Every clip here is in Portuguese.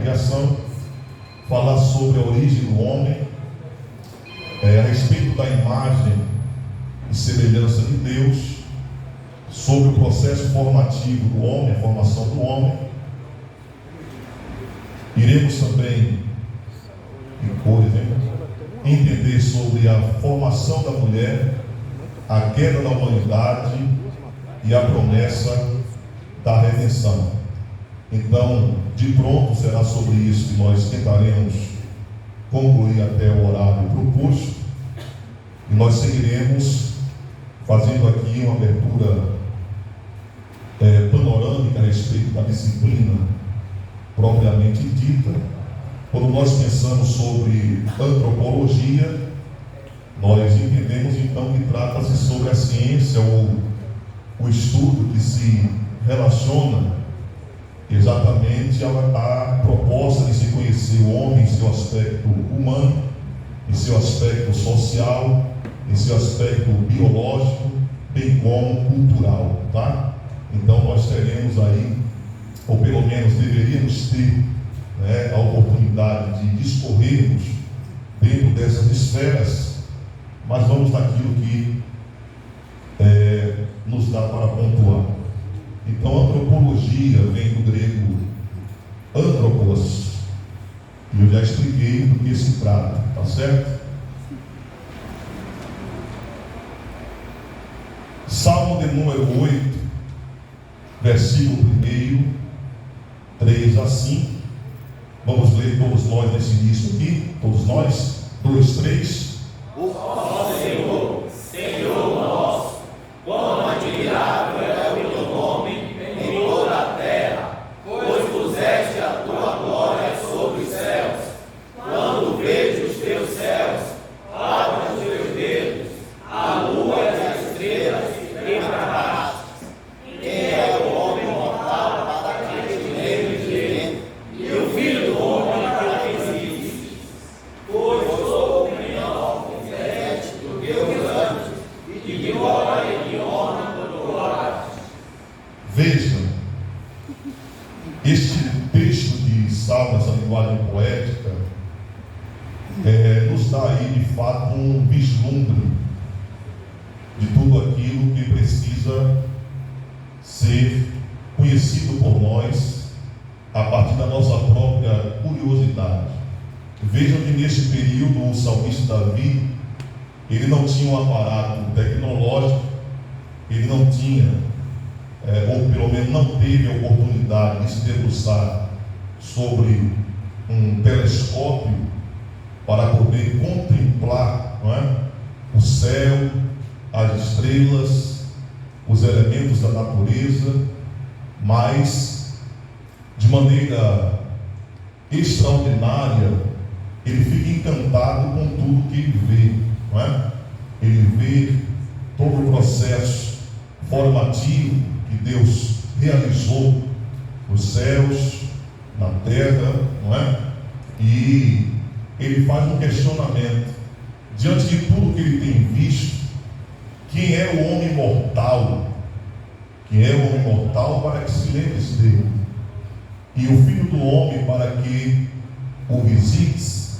criação, falar sobre a origem do homem, a respeito da imagem e semelhança de Deus, sobre o processo formativo do homem, a formação do homem. Iremos também, por exemplo, entender sobre a formação da mulher, a queda da humanidade e a promessa da redenção. Então, de pronto, será sobre isso que nós tentaremos concluir até o horário proposto, e nós seguiremos fazendo aqui uma abertura panorâmica a respeito da disciplina propriamente dita. Quando nós pensamos sobre antropologia, nós entendemos então que trata-se sobre a ciência ou o estudo que se relaciona exatamente à proposta de se conhecer o homem em seu aspecto humano, em seu aspecto social, em seu aspecto biológico, bem como cultural, tá? Então nós teremos aí, ou pelo menos deveríamos ter, a oportunidade de discorrermos dentro dessas esferas, mas vamos naquilo que nos dá para pontuar. Então, antropologia vem do grego anthropos, e eu já expliquei do que se trata, tá certo? Salmo de número 8, versículo 1, 3 a 5. Vamos ler todos nós nesse início aqui, todos nós, 2, 3. Ó Senhor, Senhor nosso, quão admirável é o teu nome em toda a terra, pois puseste a tua glória sobre os céus. Quando vejo os teus céus, abra os teus dedos, a lua e as estrelas preparaste. Quem é o homem mortal para que te lembres dele, e o filho do homem para que existe? Pois sou menor do que os anjos, e de glória e de honra coroados. Vejam, este texto de Salmo, essa linguagem poética, nos dá aí de fato um vislumbre de tudo aquilo que precisa ser conhecido por nós a partir da nossa própria curiosidade. Vejam que nesse período o salmista Davi, ele não tinha um aparato tecnológico, ele não tinha, ou pelo menos não teve a oportunidade de se debruçar sobre um telescópio para poder contemplar, o céu, as estrelas, os elementos da natureza, mas de maneira extraordinária ele fica encantado com tudo que ele vê, Ele vê todo o processo formativo que Deus realizou nos céus, na terra, E ele faz um questionamento diante de tudo que ele tem visto. Quem é o homem mortal? Quem é o homem mortal para que se lembre dele? E o filho do homem para que o visites?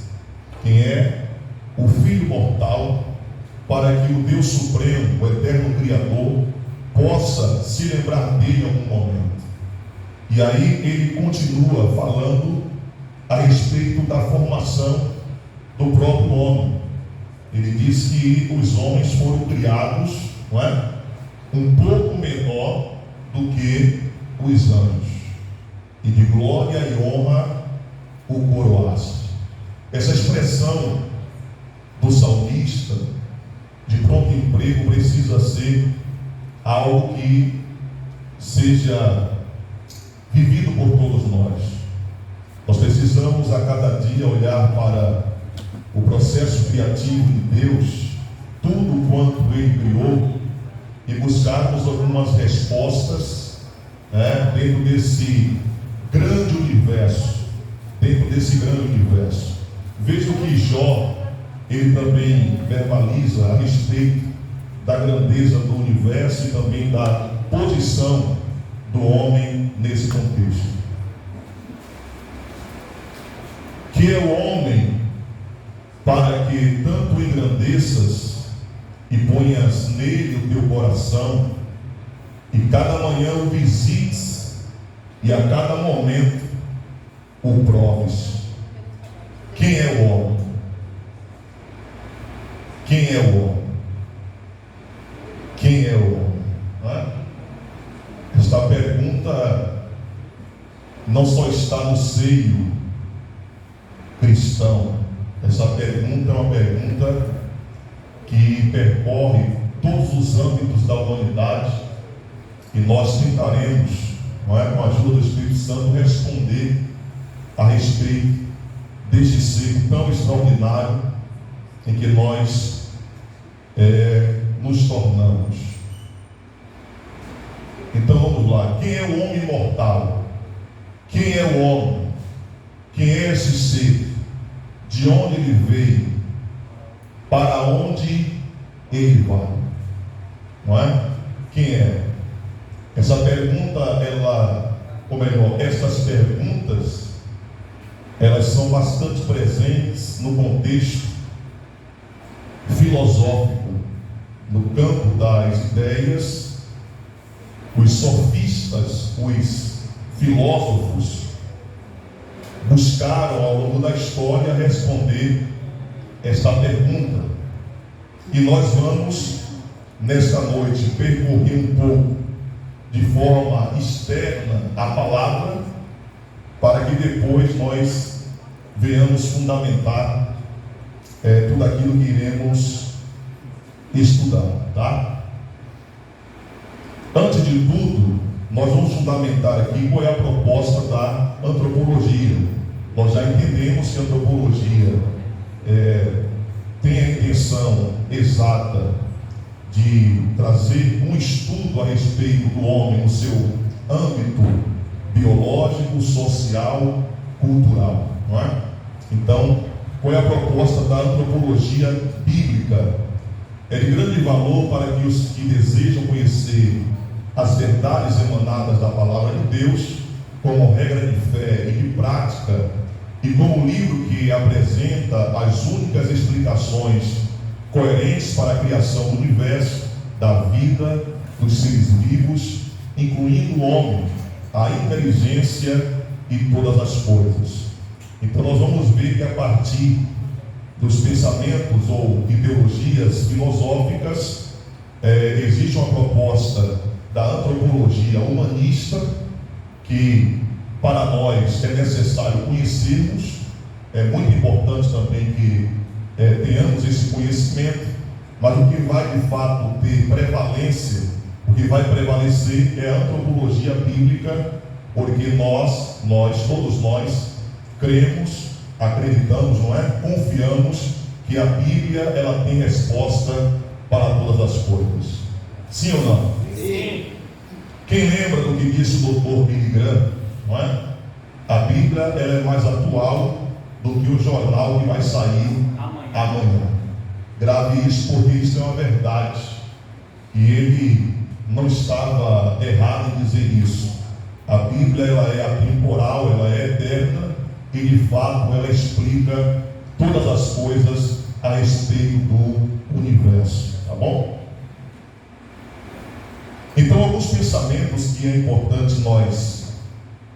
Quem é o filho mortal para que o Deus Supremo, o eterno Criador, possa se lembrar dele em algum momento? E aí ele continua falando a respeito da formação do próprio homem. Ele diz que os homens foram criados, um pouco menor do que os anjos, e de glória e honra o coroaste. Essa expressão do salmista de pronto emprego precisa ser algo que seja vivido por todos nós. Nós precisamos a cada dia olhar para o processo criativo de Deus, tudo quanto Ele criou, e buscarmos algumas respostas dentro desse grande universo. Veja que Jó, ele também verbaliza a respeito da grandeza do universo e também da posição do homem nesse contexto. Que é o homem para que tanto engrandeças e ponhas nele o teu coração, e cada manhã o visites, e a cada momento o proves. Quem é o homem? Quem é o homem? Quem é o homem? Não é? Esta pergunta não só está no seio cristão. Essa pergunta é uma pergunta que percorre todos os âmbitos da humanidade, e nós tentaremos, não é, com a ajuda do Espírito Santo, responder a respeito deste ser tão extraordinário em que nós nos tornamos. Então vamos lá. Quem é o homem imortal? Quem é o homem? Quem é esse ser? De onde ele veio? Para onde ele vai? Não é? Quem é? Essa pergunta, essas perguntas, elas são bastante presentes no contexto filosófico, no campo das ideias. Os sofistas, os filósofos, buscaram ao longo da história responder esta pergunta. E nós vamos, nesta noite, percorrer um pouco de forma externa a palavra, para que depois nós venhamos fundamentar tudo aquilo que iremos estudar, tá? Antes de tudo, nós vamos fundamentar aqui qual é a proposta da antropologia. Nós já entendemos que a antropologia tem a intenção exata de trazer um estudo a respeito do homem no seu âmbito biológico, social, cultural, não é? Então, qual é a proposta da antropologia bíblica? É de grande valor para que os que desejam conhecer as verdades emanadas da palavra de Deus, como regra de fé e de prática, e como livro que apresenta as únicas explicações coerentes para a criação do universo, da vida, dos seres vivos, incluindo o homem, a inteligência e todas as coisas. Então nós vamos ver que a partir dos pensamentos ou ideologias filosóficas, existe uma proposta da antropologia humanista, que para nós é necessário conhecermos. É muito importante também que tenhamos esse conhecimento, mas o que vai de fato ter prevalência, o que vai prevalecer é a antropologia bíblica, porque todos nós cremos, acreditamos, não é? Confiamos que a Bíblia ela tem resposta para todas as coisas. Sim ou não? Sim. Quem lembra do que disse o Dr. Billy Graham, não é? A Bíblia ela é mais atual do que o jornal que vai sair amanhã. Grave isso, porque isso é uma verdade. E ele não estava errado em dizer isso. A Bíblia ela é atemporal, ela é eterna, e de fato ela explica todas as coisas a respeito do universo. Tá bom? Então, alguns pensamentos que é importante nós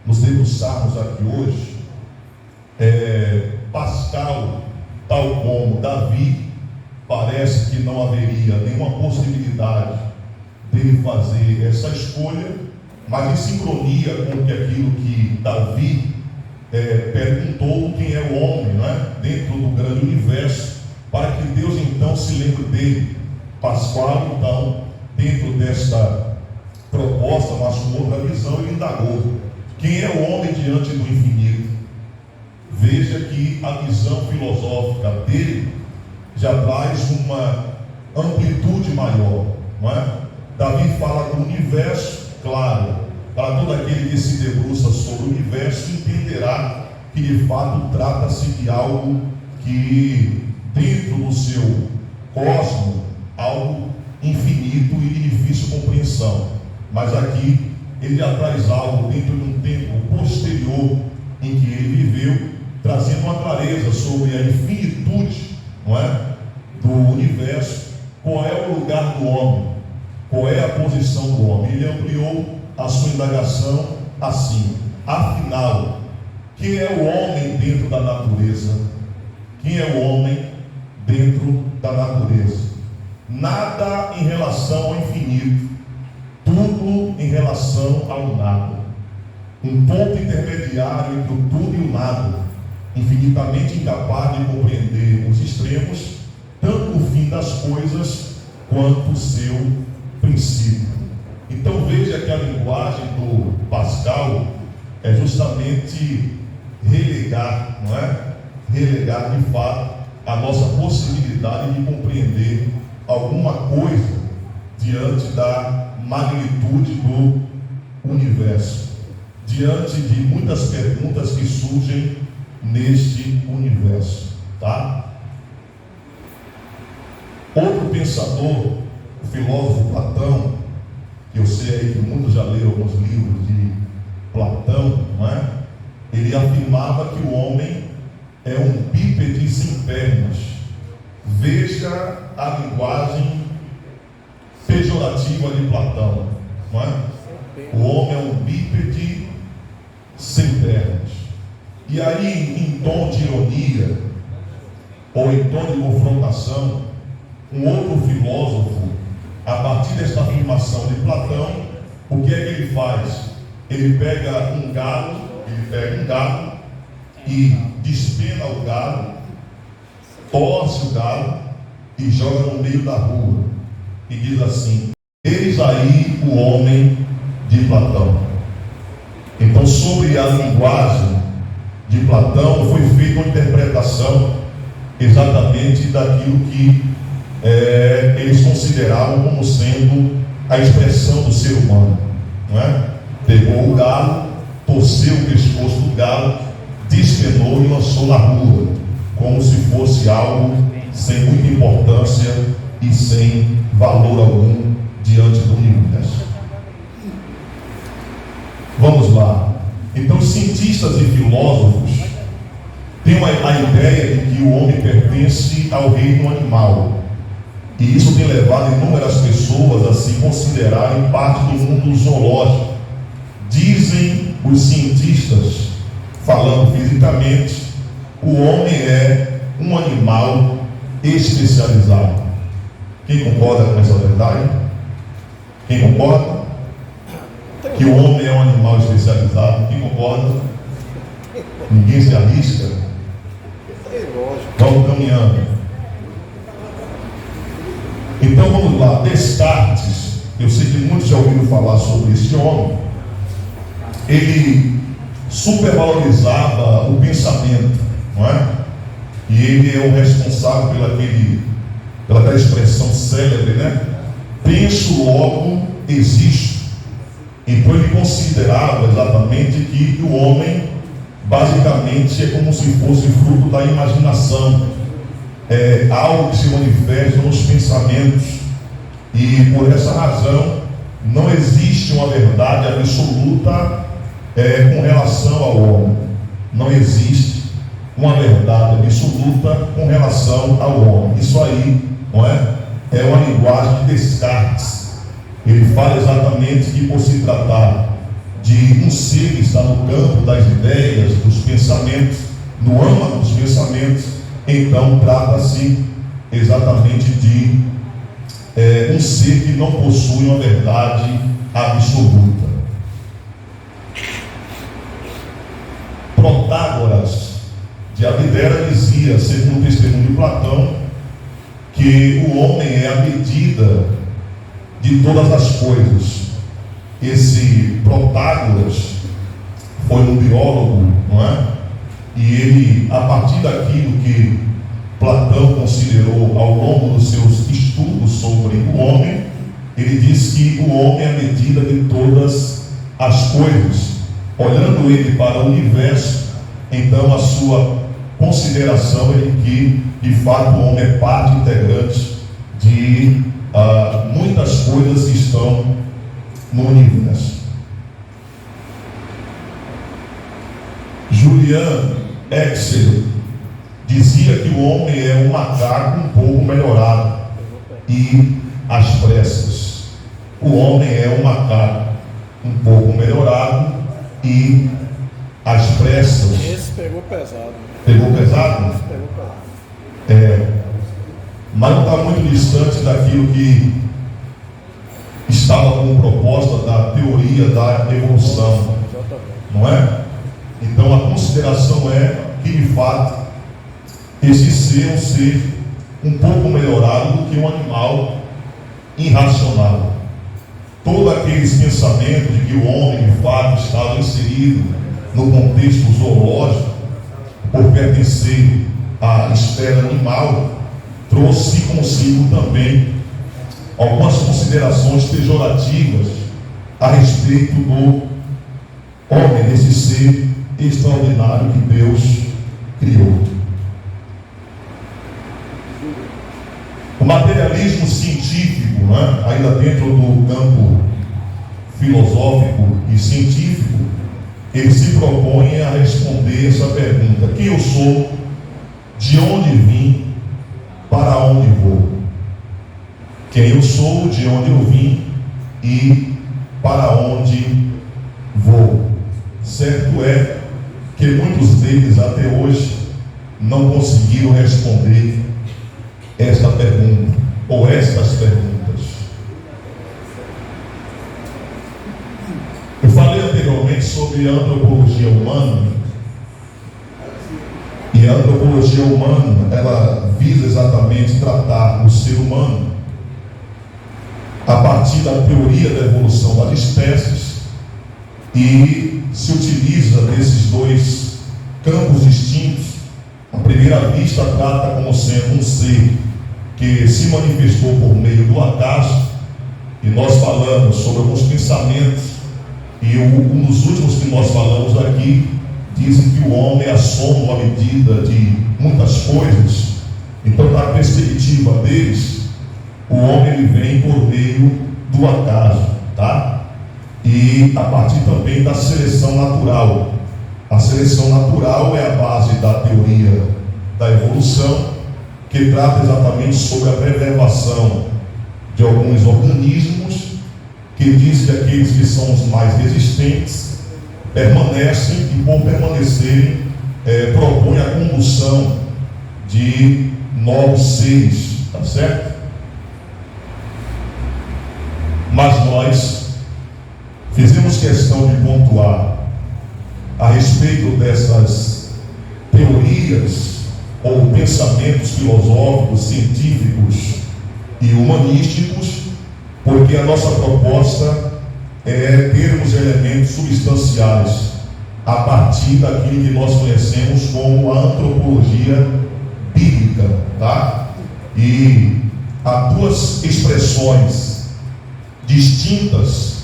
nos debruçarmos aqui hoje. Pascal, tal como Davi, parece que não haveria nenhuma possibilidade dele fazer essa escolha, mas em sincronia com aquilo que Davi perguntou: quem é o homem, não é? Dentro do grande universo, para que Deus então se lembre dele. Pascal, então, dentro desta proposta, mas com outra visão, ele indagou: quem é o homem diante do infinito? Veja que a visão filosófica dele já traz uma amplitude maior, não é? Davi fala do universo, claro, para todo aquele que se debruça sobre o universo entenderá que de fato trata-se de algo que dentro do seu cosmo, algo infinito e de difícil compreensão. Mas aqui ele já traz algo dentro de um tempo posterior em que ele viveu, trazendo uma clareza clareza sobre a infinitude, não é, do universo, qual é o lugar do homem, qual é a posição do homem. Ele ampliou a sua indagação assim: afinal, quem é o homem dentro da natureza? Quem é o homem dentro da natureza? Nada em relação ao infinito, tudo em relação ao nada. Um ponto intermediário entre o tudo e o nada, infinitamente incapaz de compreender os extremos, tanto o fim das coisas quanto o seu princípio. Então veja que a linguagem do Pascal é justamente relegar, não é? Relegar de fato a nossa possibilidade de compreender alguma coisa diante da magnitude do universo, diante de muitas perguntas que surgem neste universo, tá? Outro pensador, o filósofo Platão, que eu sei aí que muitos já leram alguns livros de Platão, não é? Ele afirmava que o homem é um bípede sem pernas. Veja a linguagem pejorativa de Platão, não é? O homem é um bípede sem pernas. E aí, em tom de ironia, ou em tom de confrontação, um outro filósofo, a partir desta afirmação de Platão, o que é que ele faz? Ele pega um galo e despena o galo, torce o galo e joga no meio da rua e diz assim: eis aí o homem de Platão. Então, sobre a linguagem de Platão foi feita uma interpretação exatamente daquilo que eles consideravam como sendo a expressão do ser humano, não é? Pegou o galo, torceu o pescoço do galo, despenou e lançou na rua, como se fosse algo sem muita importância e sem valor algum diante do universo. Vamos lá. Então, os cientistas e filósofos têm a ideia de que o homem pertence ao reino animal. E isso tem levado inúmeras pessoas a se considerarem parte do mundo zoológico. Dizem os cientistas, falando fisicamente, o homem é um animal especializado. Quem concorda com essa verdade? Quem concorda? Que o homem é um animal especializado. Quem concorda? Ninguém se arrisca? Vamos caminhando. Então vamos lá. Descartes, eu sei que muitos já ouviram falar sobre esse homem. Ele supervalorizava o pensamento, não é? E ele é o responsável pelaquela expressão célebre, né? Penso, logo existo. Então ele considerava exatamente que o homem basicamente é como se fosse fruto da imaginação, é algo que se manifesta nos pensamentos, e por essa razão não existe uma verdade absoluta com relação ao homem. Não existe uma verdade absoluta com relação ao homem. Isso aí, não é? É uma linguagem de Descartes. Ele fala exatamente que, por se tratar de um ser que está no campo das ideias, dos pensamentos, no âmago dos pensamentos, então trata-se exatamente de um ser que não possui uma verdade absoluta. Protágoras de Abdera dizia, segundo o testemunho de Platão, que o homem é a medida de todas as coisas. Esse Protágoras foi um biólogo, não é? E ele, a partir daquilo que Platão considerou ao longo dos seus estudos sobre o homem, ele diz que o homem é a medida de todas as coisas. Olhando ele para o universo, então a sua consideração é de que, de fato, o homem é parte integrante de muitas coisas que estão no universo. Julian Exel, dizia que o homem é um macaco um pouco melhorado e às pressas. O homem é um macaco um pouco melhorado e às pressas. Esse pegou pesado. Pegou pesado? Pegou pesado. Mas não está muito distante daquilo que estava como proposta da teoria da evolução, não é? Então a consideração é que de fato esse ser é um ser um pouco melhorado do que um animal irracional. Todos aqueles pensamentos de que o homem de fato estava inserido no contexto zoológico por pertencer à esfera animal, trouxe consigo também algumas considerações pejorativas a respeito do homem, desse ser extraordinário que Deus criou. O materialismo científico, né, ainda dentro do campo filosófico e científico, ele se propõe a responder essa pergunta: quem eu sou, de onde vim, para onde vou? Quem eu sou, de onde eu vim e para onde vou? Certo é que muitos deles até hoje não conseguiram responder esta pergunta, ou estas perguntas. Eu falei anteriormente sobre a antropologia humana, e a antropologia humana, ela visa exatamente tratar o ser humano a partir da teoria da evolução das espécies, e se utiliza desses dois campos distintos. À primeira vista, trata como sendo um ser que se manifestou por meio do acaso, e nós falamos sobre alguns pensamentos, e um dos últimos que nós falamos aqui dizem que o homem é a soma ou a medida de muitas coisas. Então, na perspectiva deles, o homem ele vem por meio do acaso, tá? E a partir também da seleção natural. A seleção natural é a base da teoria da evolução, que trata exatamente sobre a preservação de alguns organismos, que diz que aqueles que são os mais resistentes permanecem, e por permanecerem propõe a condução de novos seres, tá certo? Mas nós fizemos questão de pontuar a respeito dessas teorias ou pensamentos filosóficos, científicos e humanísticos, porque a nossa proposta é termos elementos substanciais a partir daquilo que nós conhecemos como a antropologia bíblica, tá? E há duas expressões distintas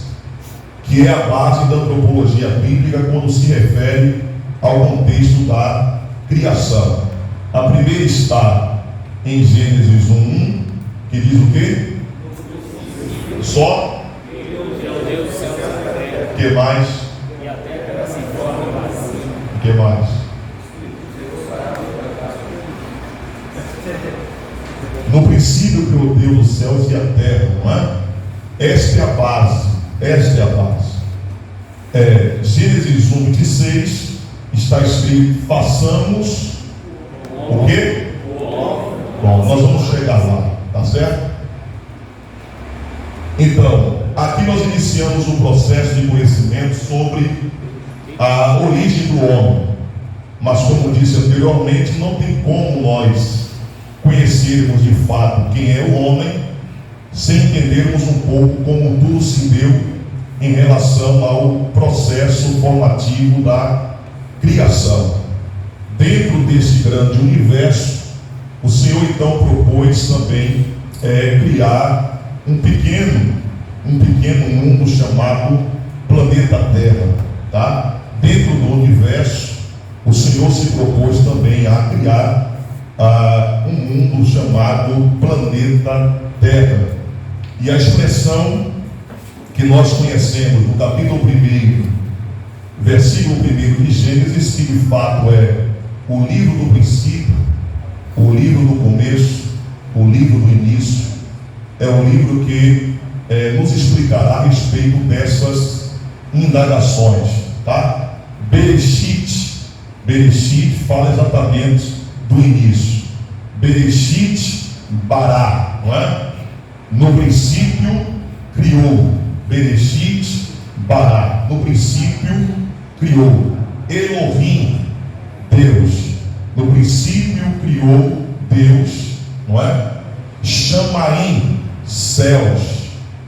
que é a base da antropologia bíblica quando se refere ao contexto da criação. A primeira está em Gênesis 1:1, que diz o quê? Só? O que mais? O que mais? No princípio criou Deus os céus e a terra, não é? Esta é a base. Esta é a base. Gênesis 1:26 está escrito: façamos o quê? Bom, nós vamos chegar lá, tá certo? Então, aqui nós iniciamos um processo de conhecimento sobre a origem do homem, mas como disse anteriormente, não tem como nós conhecermos de fato quem é o homem sem entendermos um pouco como tudo se deu em relação ao processo formativo da criação. Dentro desse grande universo, o Senhor então propôs também criar um pequeno mundo chamado planeta Terra, tá? Dentro do universo, o Senhor se propôs também a criar um mundo chamado planeta Terra. E a expressão que nós conhecemos no capítulo 1, versículo 1 de Gênesis, que de fato é o livro do princípio, o livro do começo, o livro do início, é o livro que nos explicará a respeito dessas indagações, tá? Bereshit fala exatamente do início. Bereshit bara, não é? No princípio criou. Bereshit bara, no princípio criou. Elohim, Deus, no princípio criou Deus, não é? Shamaim, céus,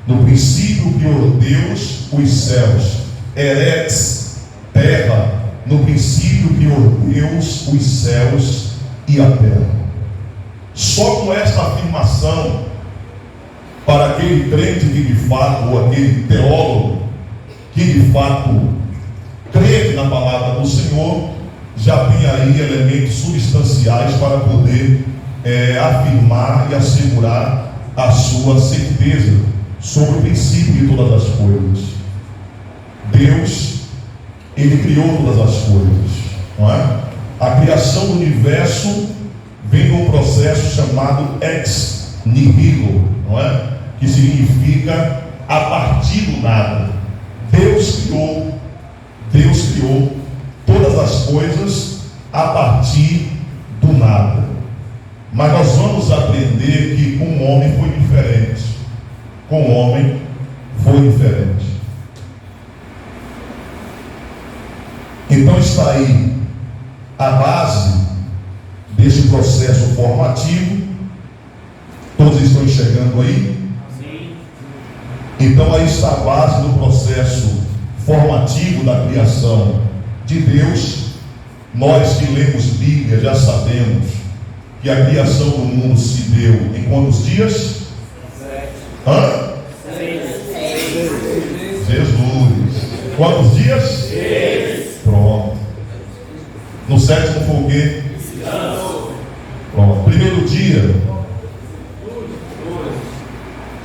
no princípio criou Deus os céus. Eretz, terra, no princípio criou Deus os céus e a terra. Só com esta afirmação, para aquele crente que de fato, ou aquele teólogo que de fato crê na palavra do Senhor, já tem aí elementos substanciais para poder afirmar e assegurar a sua certeza sobre o princípio de todas as coisas. Deus, Ele criou todas as coisas, não é? A criação do universo vem de um processo chamado ex nihilo, não é? Que significa a partir do nada. Deus criou todas as coisas a partir do nada. Mas nós vamos aprender que com o homem foi diferente. Com o homem foi diferente. Então está aí a base desse processo formativo. Todos estão enxergando aí? Sim. Então aí está a base do processo formativo da criação de Deus. Nós que lemos Bíblia já sabemos que a criação do mundo se deu em quantos dias? 6. Jesus. Quantos dias? 6. Pronto. No sétimo foi o quê? Pronto. Primeiro dia.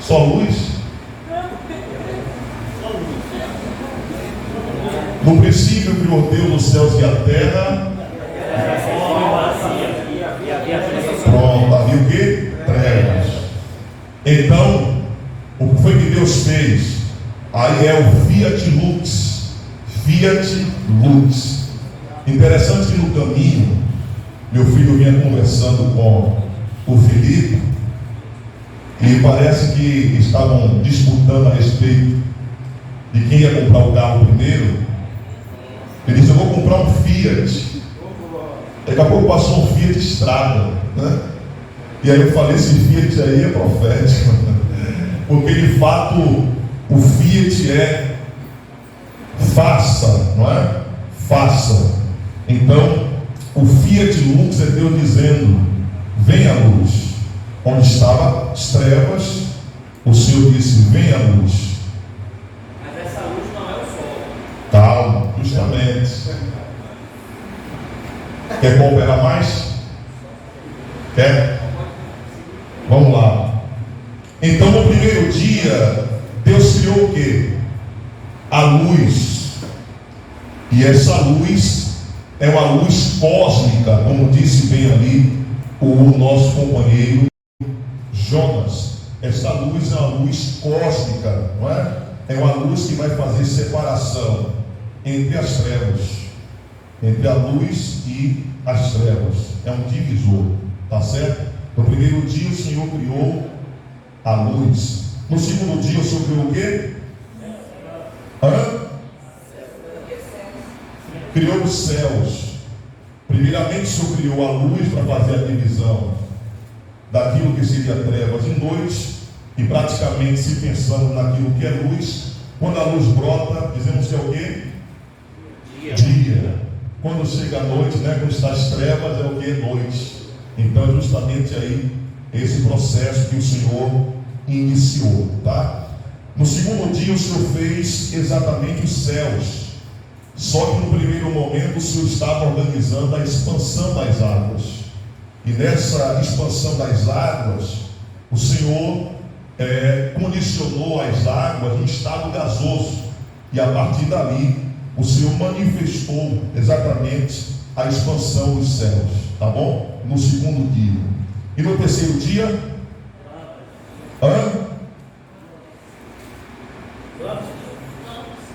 Só luz? No princípio criou Deus os céus e a terra. Pronto, havia o quê? Trevas. Então, o que foi que Deus fez? Aí é o Fiat Lux. Fiat Lux. Interessante que no caminho, meu filho vinha conversando com o Felipe, e parece que estavam disputando a respeito de quem ia comprar o carro primeiro. Ele disse: eu vou comprar um Fiat. Daqui a pouco passou um Fiat Strada, né? E aí eu falei: esse Fiat aí é profético, porque de fato o Fiat é faça, não é? Faça. Então o Fiat Lux é Deus dizendo: venha a luz. Onde estava as trevas, o Senhor disse: venha a luz. Mas essa luz não é o sol. Calma, justamente. Quer cooperar mais? Quer? Vamos lá. Então, no primeiro dia, Deus criou o quê? A luz. E essa luz é uma luz cósmica, como disse bem ali o nosso companheiro Jonas. Essa luz é uma luz cósmica, não é? É uma luz que vai fazer separação entre as trevas, entre a luz e as trevas. É um divisor, tá certo? No primeiro dia o Senhor criou a luz. No segundo dia o Senhor criou o quê? Criou os céus. Primeiramente o Senhor criou a luz para fazer a divisão daquilo que seria trevas e noite, e praticamente se pensando naquilo que é luz, quando a luz brota, dizemos que é o quê? Dia. Quando chega a noite, né, quando está as trevas, é o quê? Noite. Então é justamente aí esse processo que o Senhor iniciou, tá? No segundo dia o Senhor fez exatamente os céus. Só que no primeiro momento o Senhor estava organizando a expansão das águas. E nessa expansão das águas, o Senhor condicionou as águas em estado gasoso. E a partir dali, o Senhor manifestou exatamente a expansão dos céus, tá bom? No segundo dia. E no terceiro dia?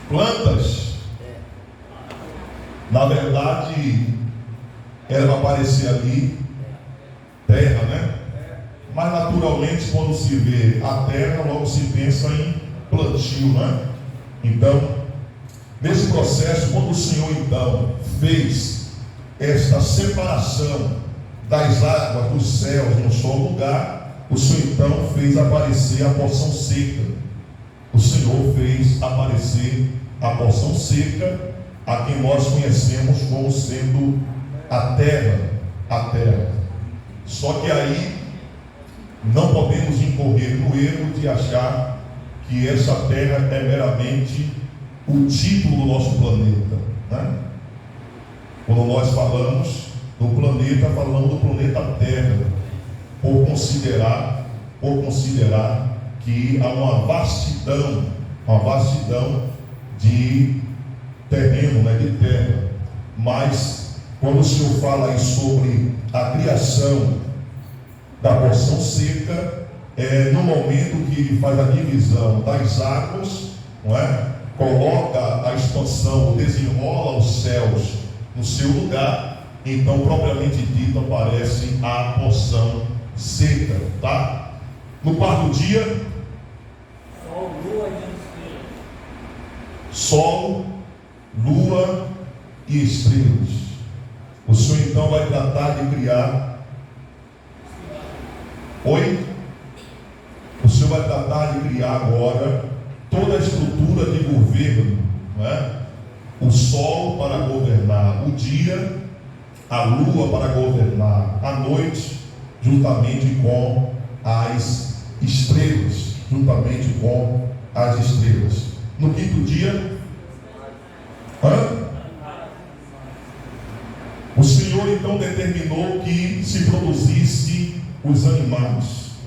Plantas. Na verdade, era para aparecer ali terra, né? Mas naturalmente, quando se vê a terra, logo se pensa em plantio, né? Então, nesse processo, quando o Senhor então fez esta separação das águas dos céus num só lugar, o Senhor então fez aparecer a porção seca. O Senhor fez aparecer a porção seca, a quem nós conhecemos como sendo a terra. Só que aí não podemos incorrer no erro de achar que essa terra é meramente o título do nosso planeta, né? Quando nós falamos do planeta, falamos do planeta Terra, por considerar que há uma vastidão de terreno, né, de terra. Mas quando o Senhor fala aí sobre a criação da porção seca, no momento que ele faz a divisão das águas, não é? Coloca a expansão, desenrola os céus no seu lugar, então propriamente dito aparece a porção seca, tá? No quarto dia, Sol, lua e estrelas. Sol, lua e estrelas. O Senhor então vai tratar de criar. O Senhor vai tratar de criar agora toda a estrutura de governo, não é? O sol para governar o dia, a lua para governar a noite, juntamente com as estrelas, No quinto dia, o Senhor então determinou que se produzisse os animais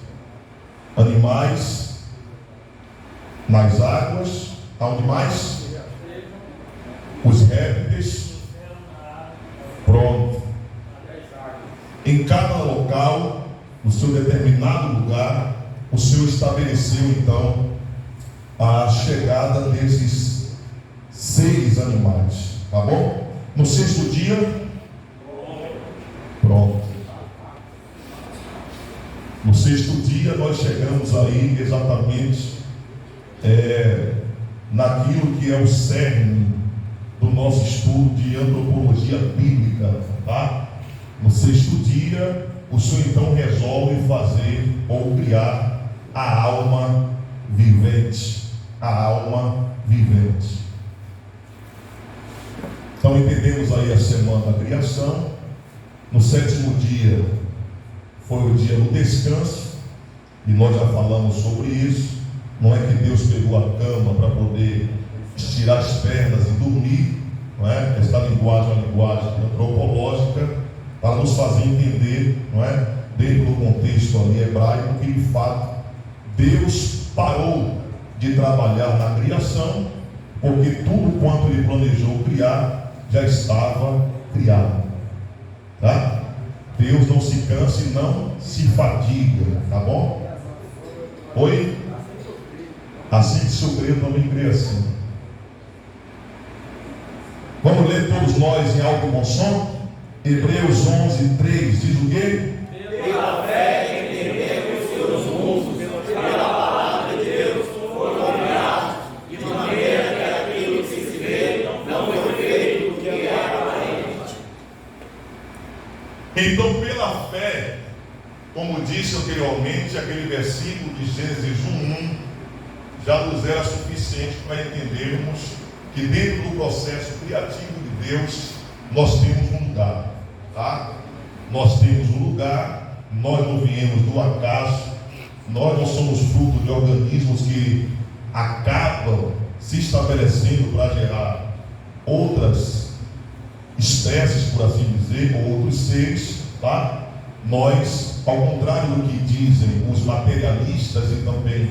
nas águas, aonde mais? Os répteis. Pronto. Em cada local, no seu determinado lugar, o Senhor estabeleceu então a chegada desses seres animais, tá bom? No sexto dia, pronto. No sexto dia nós chegamos aí exatamente naquilo que é o cerne do nosso estudo de antropologia bíblica, tá? No sexto dia, o Senhor então resolve fazer ou criar a alma vivente. Então entendemos aí a semana da criação. No sétimo dia foi o dia do descanso, e nós já falamos sobre isso. Não é que Deus pegou a cama para poder estirar as pernas e dormir, não é? Esta linguagem é uma linguagem antropológica para nos fazer entender, não é? Dentro do contexto ali hebraico, que de fato Deus parou de trabalhar na criação, porque tudo quanto ele planejou criar já estava criado, tá? Deus não se cansa e não se fadiga, tá bom? Oi? Assim que seu creio também crê assim. Vamos ler todos nós em alto e bom som? Hebreus 11:3 diz o quê? Pela fé entendemos que os mundos, pela palavra de Deus, foram criados, de maneira que aquilo que se vê não foi feito do que é aparente. Então, pela fé, como disse anteriormente, aquele versículo de Gênesis 1:1 já nos era suficiente para entendermos que dentro do processo criativo de Deus nós temos um lugar, tá? Nós temos um lugar, nós não viemos do acaso, nós não somos fruto de organismos que acabam se estabelecendo para gerar outras espécies, por assim dizer, ou outros seres, tá? Nós, ao contrário do que dizem os materialistas e também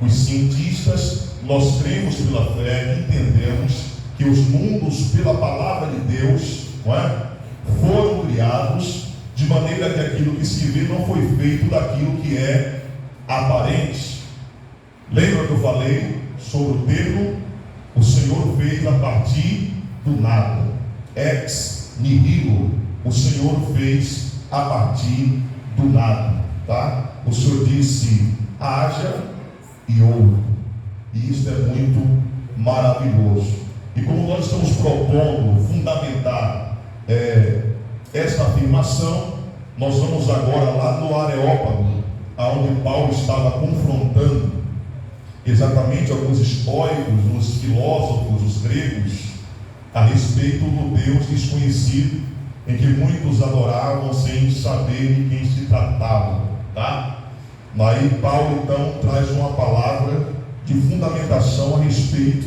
os cientistas, nós cremos pela fé, entendemos que os mundos, pela palavra de Deus, não é? foram criados de maneira que aquilo que se vê não foi feito daquilo que é aparente. Lembra que eu falei sobre o termo? O Senhor fez a partir do nada. Ex nihilo. O Senhor fez a partir do nada, tá? O Senhor disse: haja e houve. E isso é muito maravilhoso. E como nós estamos propondo fundamentar esta afirmação, nós vamos agora lá no Areópago, aonde Paulo estava confrontando exatamente alguns estoicos, os filósofos, os gregos, a respeito do Deus desconhecido, em que muitos adoravam sem saber de quem se tratava, tá? Aí Paulo então traz uma palavra de fundamentação a respeito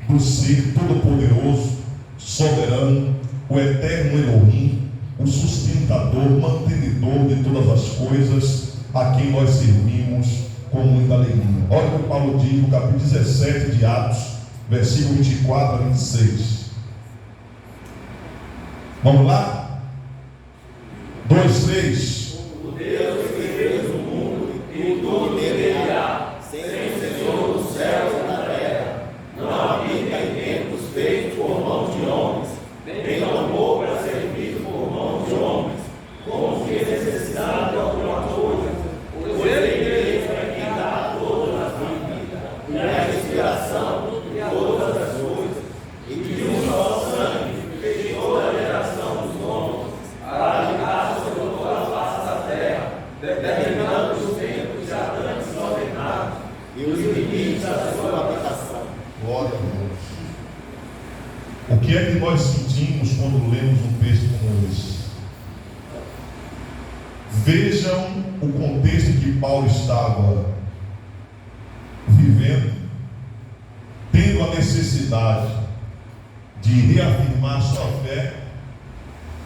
do ser todo-poderoso, soberano, o eterno Elohim, o sustentador, mantenedor de todas as coisas, a quem nós servimos com muita alegria. Olha o que Paulo diz no capítulo 17 de Atos, versículo 24 a 26. Vamos lá? 2, 3. O Deus que fez o mundo e tudo nele há, sem o Senhor dos céus e da terra, não habita em templos feitos por mãos de homens, nem tampouco para ser visto por mãos de homens, como que necessitado de alguma coisa, pois ele mesmo é quem dá todas as vidas, e a respiração de todas as coisas, e de um só sangue fez toda a geração dos homens, para habitar sobre toda a face da terra, determinando os tempos já antes ordenados, e os limites da sua habitação. Glória a Deus. O que é que nós sentimos quando lemos um texto como esse? Vejam o contexto em que Paulo estava vivendo, tendo a necessidade de reafirmar sua fé,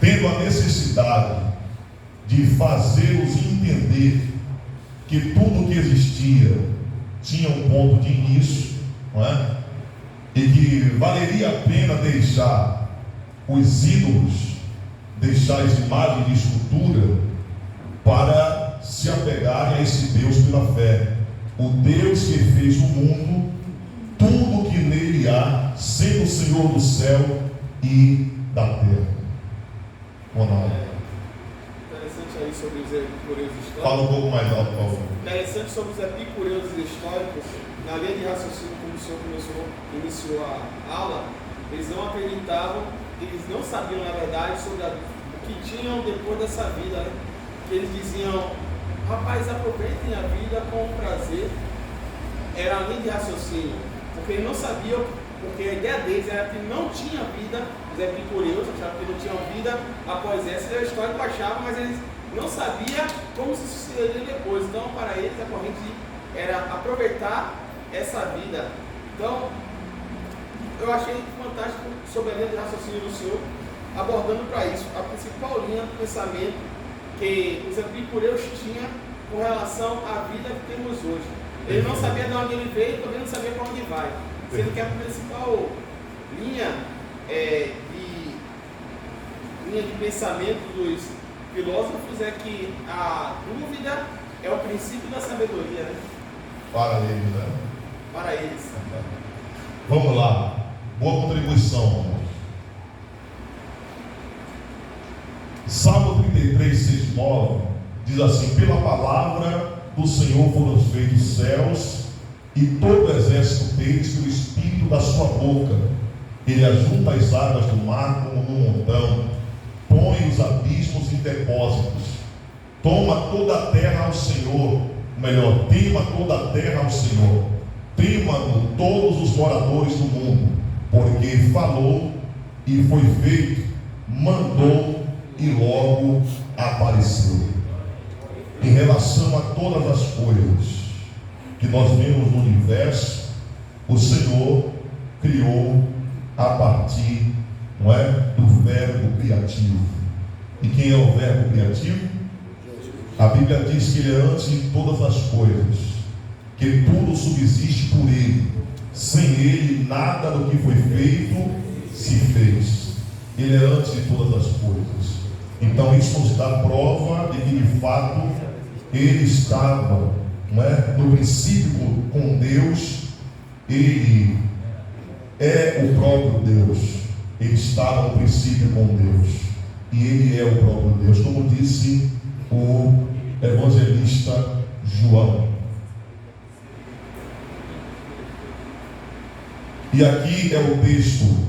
tendo a necessidade de fazê-los entender que tudo que existia tinha um ponto de início, não é? E que valeria a pena deixar os ídolos, deixar as imagens de escultura, para se apegarem a esse Deus pela fé. O Deus que fez o mundo, tudo que nele há, sendo o Senhor do céu e da terra. Ronaldo, Interessante aí sobre os epicureus históricos. fala um pouco mais alto, por favor. Interessante sobre os epicureus históricos. Na linha de raciocínio, como o senhor iniciou a aula, eles não acreditavam, eles não sabiam na verdade sobre o que tinham depois dessa vida, né? Que eles diziam: rapaz, aproveitem a vida com prazer. Era a linha de raciocínio, porque eles não sabiam, porque a ideia deles era que não tinha vida. Os epicureus achavam que não tinham vida após essa, e a história baixava, mas eles não sabiam como se sucederia depois. Então, para eles, a corrente era aproveitar essa vida. Então, eu achei fantástico sobre a linha de raciocínio do senhor, abordando para isso a principal linha do pensamento que os epicureus tinham com relação à vida que temos hoje. Ele não sabia de onde ele veio, também não sabia para onde vai. Sendo que a principal linha de pensamento dos filósofos é que a dúvida é o princípio da sabedoria, né? Para eles, né? Para eles. Vamos lá. Boa contribuição, irmãos. Salmo 33, 6, 9 diz assim: pela palavra do Senhor foram feitos os céus e todo o exército deles pelo espírito da sua boca. Ele ajunta as águas do mar como num montão, põe os abismos em depósitos. Toma toda a terra ao Senhor, melhor, tema toda a terra ao Senhor. Tema-no todos os moradores do mundo, porque falou e foi feito, mandou e logo apareceu. Em relação a todas as coisas que nós vemos no universo, o Senhor criou a partir, não é, do verbo criativo. E quem é o verbo criativo? A Bíblia diz que ele é antes de todas as coisas, que tudo subsiste por ele. Sem ele, nada do que foi feito se fez. Ele é antes de todas as coisas. Então isso nos dá prova de que de fato ele estava, não é, no princípio com Deus. Ele é o próprio Deus. Ele estava no princípio com Deus e ele é o próprio Deus, como disse o evangelista João. E aqui é o texto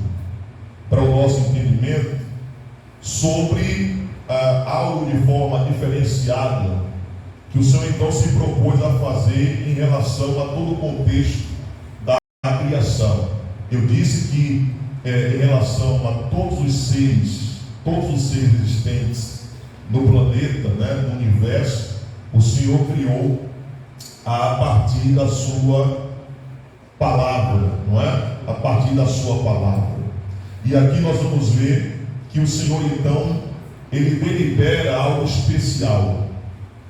para o nosso entendimento sobre algo de forma diferenciada que o Senhor então se propôs a fazer em relação a todo o contexto da criação. Eu disse que em relação a todos os seres existentes no planeta, né, no universo, o Senhor criou a partir da sua palavra, não é? A partir da sua palavra. E aqui nós vamos ver que o Senhor então, ele delibera algo especial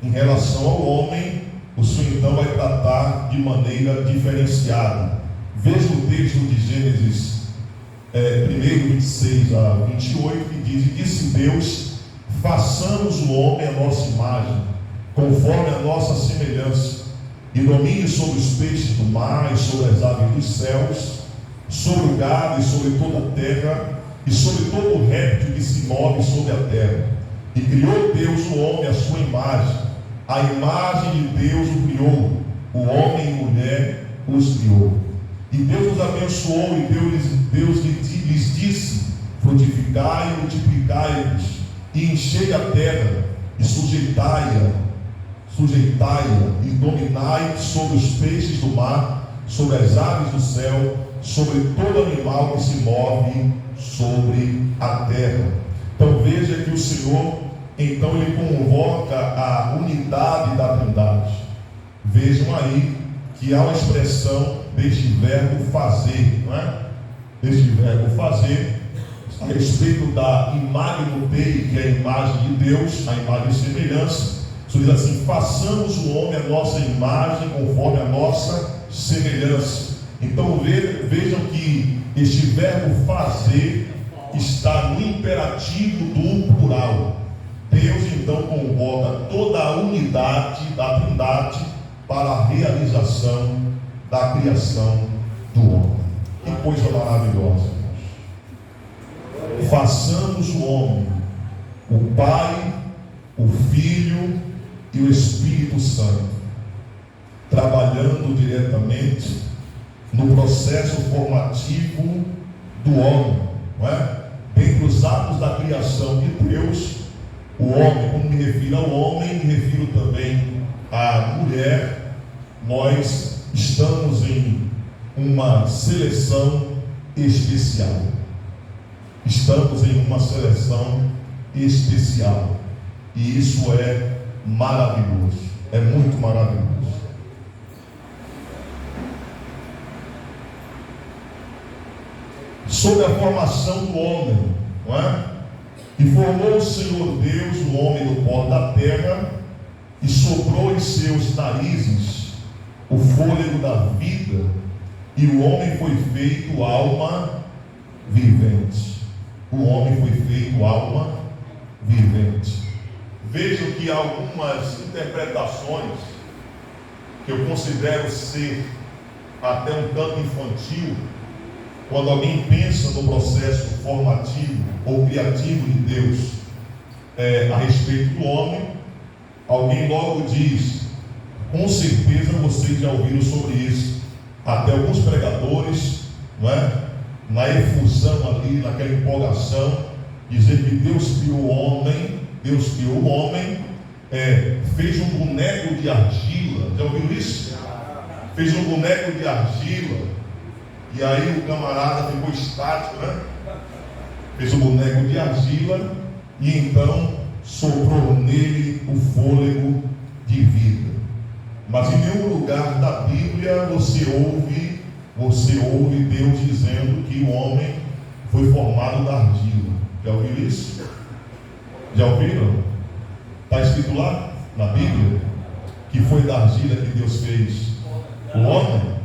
em relação ao homem. O Senhor então vai tratar de maneira diferenciada. Veja o texto de Gênesis 1, 26 a 28, que diz: E disse Deus: façamos o homem à nossa imagem, conforme a nossa semelhança, e domine sobre os peixes do mar, e sobre as aves dos céus, sobre o gado e sobre toda a terra, e sobre todo o réptil que se move sobre a terra. E criou Deus o homem à sua imagem, a imagem de Deus o criou, o homem e mulher os criou. E Deus os abençoou, e Deus lhes disse: frutificai e multiplicai-vos, e enchei a terra, e sujeitai-a, e dominai sobre os peixes do mar, sobre as aves do céu, sobre todo animal que se move sobre a terra. Então veja que o Senhor, então, ele convoca a unidade da Trindade. Vejam aí que há uma expressão deste verbo fazer, não é? Deste verbo fazer, a respeito da imagnotei, que é a imagem de Deus, a imagem e semelhança. Isso diz assim: façamos o homem a nossa imagem, conforme a nossa semelhança. Então vejam que este verbo fazer está no imperativo do plural. Deus então convoca toda a unidade da Trindade para a realização da criação do homem. Que coisa maravilhosa, irmãos. Façamos o homem, o Pai, o Filho e o Espírito Santo, trabalhando diretamente no processo formativo do homem, não é? Dentre os atos da criação de Deus, o homem, quando me refiro ao homem, me refiro também à mulher. Nós estamos em uma seleção especial. Estamos em uma seleção especial. E isso é maravilhoso. É muito maravilhoso. Sobre a formação do homem, não é? E formou o Senhor Deus o homem do pó da terra, e soprou em seus narizes o fôlego da vida, e o homem foi feito alma vivente. O homem foi feito alma vivente. Vejam que há algumas interpretações que eu considero ser até um tanto infantil. Quando alguém pensa no processo formativo ou criativo de Deus a respeito do homem, alguém logo diz: com certeza vocês já ouviram sobre isso. Até alguns pregadores, não é? Na efusão ali, naquela empolgação, dizer que Deus criou o homem, fez um boneco de argila. Já ouviram isso? Fez um boneco de argila. E aí o camarada ficou estático, né? Fez um boneco de argila e então soprou nele o fôlego de vida. Mas em nenhum lugar da Bíblia você ouve Deus dizendo que o homem foi formado da argila. Já ouviram isso? Já ouviram? Está escrito lá na Bíblia que foi da argila que Deus fez o homem?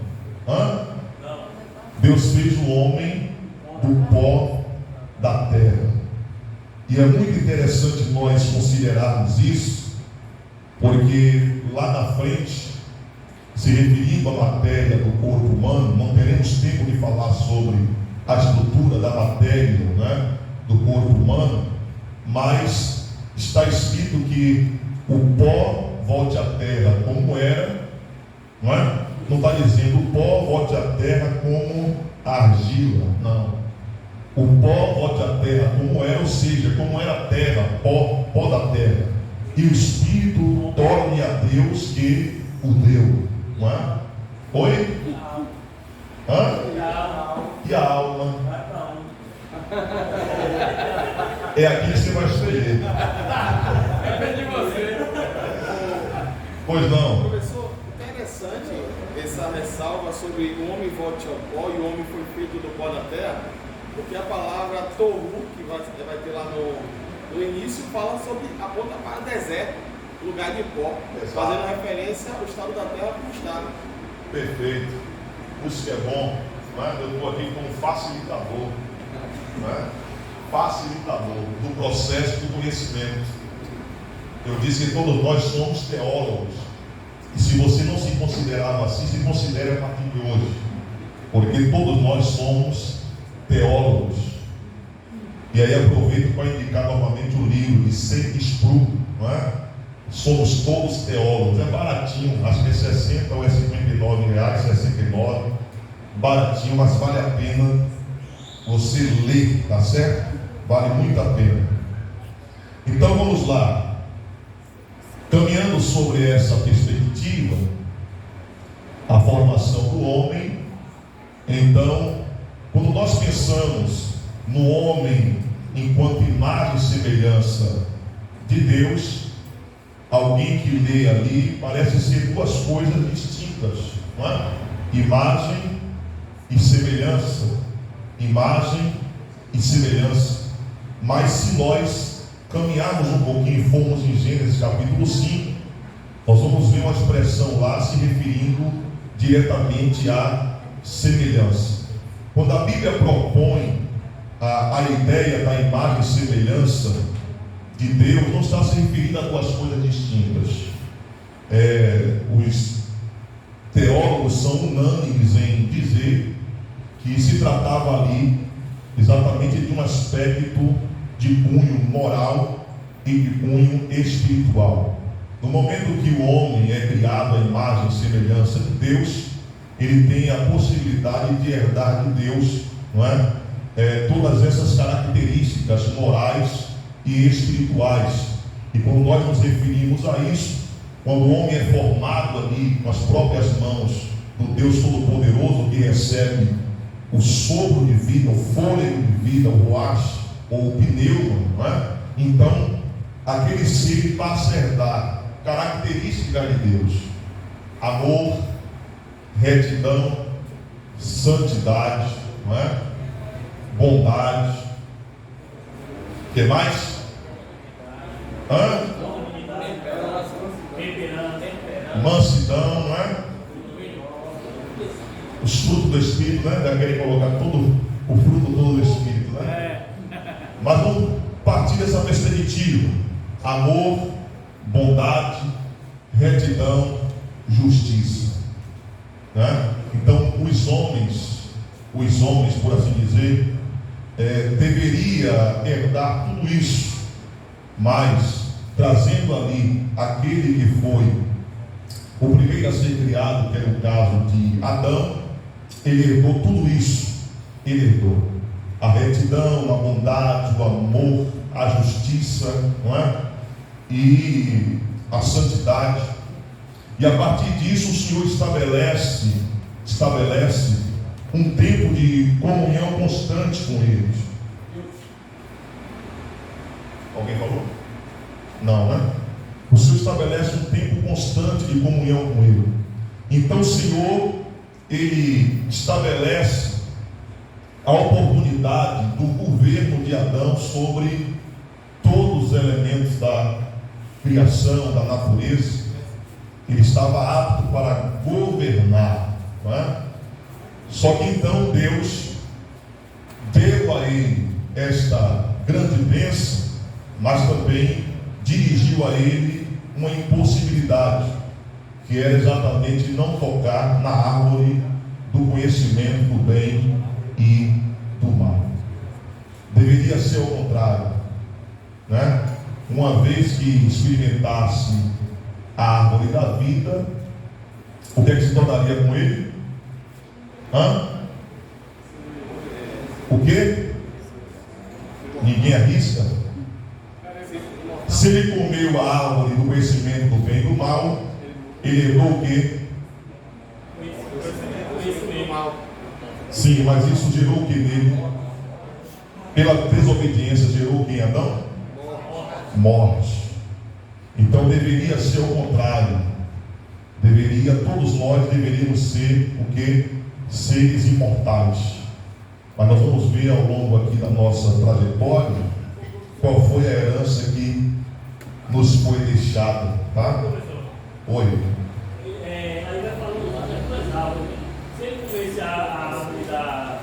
Deus fez o homem do pó da terra. E é muito interessante nós considerarmos isso, porque lá na frente, se referindo à matéria do corpo humano, não teremos tempo de falar sobre a estrutura da matéria, né, do corpo humano, mas está escrito que o pó volte à terra como era, não é? Não está dizendo o pó volte à terra como argila, não. O pó volte à terra como era, ou seja, como era a terra, pó da terra. E o Espírito torne a Deus que o deu, não é? Oi? Hã? E a alma? É aqui que você vai escolher. Depende de você. Pois não. Professor, interessante essa ressalva sobre o homem volte ao pó e o homem foi feito do pó da terra, porque a palavra Tohu, que vai ter lá no início, fala sobre aponta para deserto, lugar de pó, fazendo referência ao estado da terra como estado. Perfeito. Isso que é bom, não é? Eu estou aqui como facilitador, não é? Facilitador do processo do conhecimento. Eu disse que todos nós somos teólogos. E se você não se considerava assim, se considere a partir de hoje. Porque todos nós somos teólogos. E aí aproveito para indicar novamente o livro de Seth Spru, não é? Somos todos teólogos. É baratinho, acho que é 60 ou é 59 reais, 69. Baratinho, mas vale a pena você ler, tá certo? Vale muito a pena. Então vamos lá. Caminhando sobre essa perspectiva, a formação do homem, então, quando nós pensamos no homem enquanto imagem e semelhança de Deus, alguém que lê ali parece ser duas coisas distintas, não é? Imagem e semelhança. Imagem e semelhança. Mas se nós caminharmos um pouquinho, fomos em Gênesis capítulo 5, nós vamos ver uma expressão lá se referindo diretamente à semelhança. Quando a Bíblia propõe a ideia da imagem e semelhança de Deus, não está se referindo a duas coisas distintas. Os teólogos são unânimes em dizer que se tratava ali exatamente de um aspecto de cunho moral e de cunho espiritual. No momento que o homem é criado à imagem e semelhança de Deus, ele tem a possibilidade de herdar de Deus, não é? Todas essas características morais e espirituais. E quando nós nos referimos a isso, quando o homem é formado ali com as próprias mãos do Deus Todo-Poderoso, que recebe o sopro de vida, o fôlego de vida, o ruach, ou o pneuma, não é? Então, aquele ser passa a herdar características de Deus: amor, retidão, santidade, não é? Bondade. O que mais? Mansidão, não é? Os frutos do Espírito, né? Deve querer colocar todo o fruto todo do Espírito, né? Mas vamos partir dessa perspectiva: amor, bondade, retidão, justiça, né? Então os homens, por assim dizer, deveria herdar tudo isso, mas trazendo ali aquele que foi o primeiro a ser criado, que era o caso de Adão, ele herdou tudo isso. Ele herdou a retidão, a bondade, o amor, a justiça, não é? E a santidade. E a partir disso o Senhor estabelece um tempo de comunhão constante com eles. Alguém falou? Não, né? O Senhor estabelece um tempo constante de comunhão com Ele. Então o Senhor, Ele estabelece a oportunidade do governo de Adão sobre todos os elementos da criação, da natureza. Ele estava apto para governar, não é? Só que então Deus deu a ele esta grande bênção, mas também dirigiu a ele uma impossibilidade, que era exatamente não tocar na árvore do conhecimento do bem e do mal. Deveria ser o contrário, né? Uma vez que experimentasse a árvore da vida, o que é que se tornaria com ele? O que? Ninguém arrisca. Se ele comeu a árvore do conhecimento do bem e do mal, ele herdou o quê? Sim, mas isso gerou o que nele? Pela desobediência gerou o que em Adão? Morte. Então deveria ser o contrário. Todos nós deveríamos ser o que? Seres imortais. Mas nós vamos ver ao longo aqui da nossa trajetória qual foi a herança que nos foi deixada, tá? Oi. Aí vai falando lá das árvores. Se ele comesse a árvore da...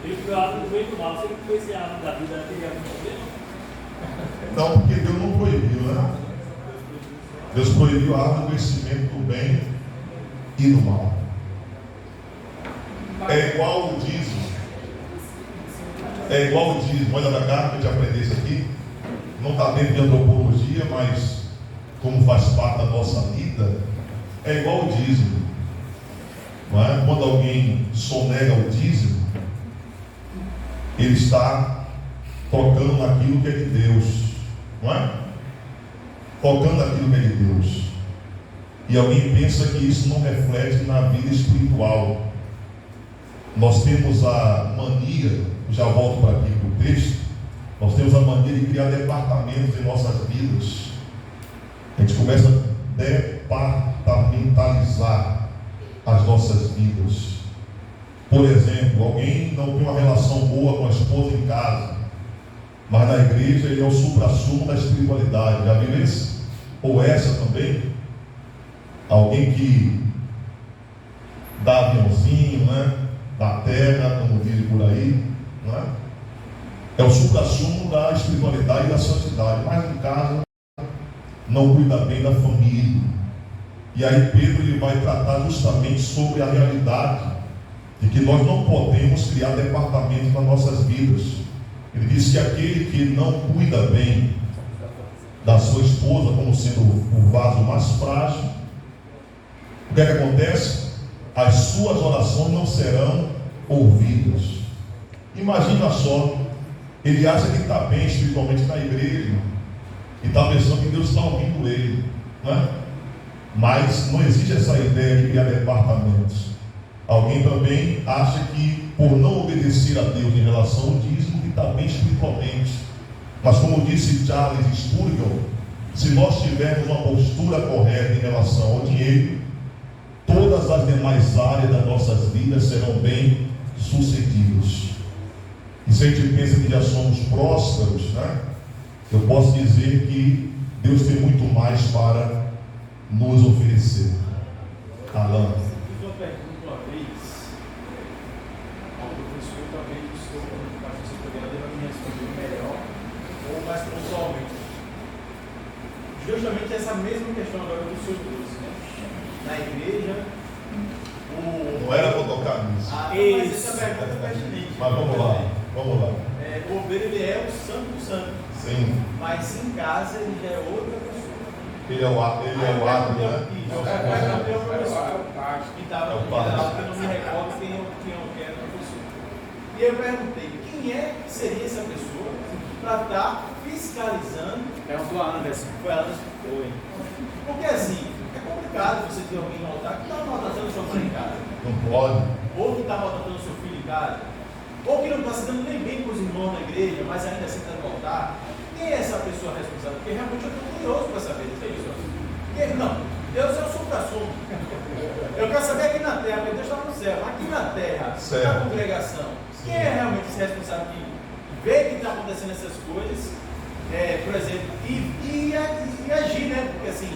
Ele comeu a árvore do bem e do mal. Se ele comesse a árvore da vida, teria algum problema? Não, porque Deus não proibiu, né? Deus proibiu a árvore do conhecimento do bem e do mal. É igual o dízimo. Olha da cá, para a gente aprender isso aqui. Não está dentro de antropologia, mas como faz parte da nossa vida, é igual o dízimo. Não é? Quando alguém sonega o dízimo, ele está tocando naquilo que é de Deus, não é? Tocando naquilo que é de Deus. E alguém pensa que isso não reflete na vida espiritual. Nós temos a mania, já volto para aqui para o texto, nós temos a mania de criar departamentos em nossas vidas. A gente começa a departamentalizar as nossas vidas. Por exemplo, alguém não tem uma relação boa com a esposa em casa, mas na igreja ele é o supra-sumo da espiritualidade. Já viu esse? Ou essa também? Alguém que dá aviãozinho, né? Da terra, como dizem por aí, não é? É o supra-sumo da espiritualidade e da santidade, mas em casa não cuida bem da família. E aí Pedro ele vai tratar justamente sobre a realidade de que nós não podemos criar departamentos nas nossas vidas. Ele diz que aquele que não cuida bem da sua esposa como sendo o vaso mais frágil, o que é que acontece? As suas orações não serão ouvidas. Imagina só, ele acha que está bem espiritualmente na igreja e está pensando que Deus está ouvindo ele, né? Mas não existe essa ideia de criar departamentos. Alguém também acha que por não obedecer a Deus em relação ao dízimo, que está bem espiritualmente. Mas como disse Charles Spurgeon, se nós tivermos uma postura correta em relação ao dinheiro, todas as demais áreas das nossas vidas serão bem sucedidas. E se a gente pensa que já somos prósperos, né? Eu posso dizer que Deus tem muito mais para nos oferecer. Alan. Fiz uma pergunta uma vez ao professor, talvez o senhor poderia me responder melhor ou mais pontualmente. Justamente essa mesma questão agora do senhor trouxe, né? Na igreja, Não era para tocar nisso. mas essa pergunta é pertinente. Mas vamos lá. O obreiro ele é o santo do santo. Sim. Mas em casa ele já é outra pessoa. Ele é o ato, né? Eu perguntei ao professor que estava aqui, porque eu não me recordo quem era o professor. E eu perguntei quem que seria essa pessoa para estar fiscalizando. Perguntou a Anderson. Foi a Anderson? Foi. Porque assim, é complicado você ter alguém no altar que está maltratando o seu pai em casa. Não pode. Ou que está maltratando o seu filho em casa. Ou que não está se dando nem bem com os irmãos na igreja, mas ainda assim está no altar. Quem é essa pessoa responsável? Porque realmente eu estou curioso para saber disso. Não, Deus é o supra-sumo. Eu quero saber aqui na terra, porque Deus está no céu. Aqui na terra, na congregação, quem é realmente esse responsável que vê que está acontecendo essas coisas, por exemplo, e agir, né? Porque assim,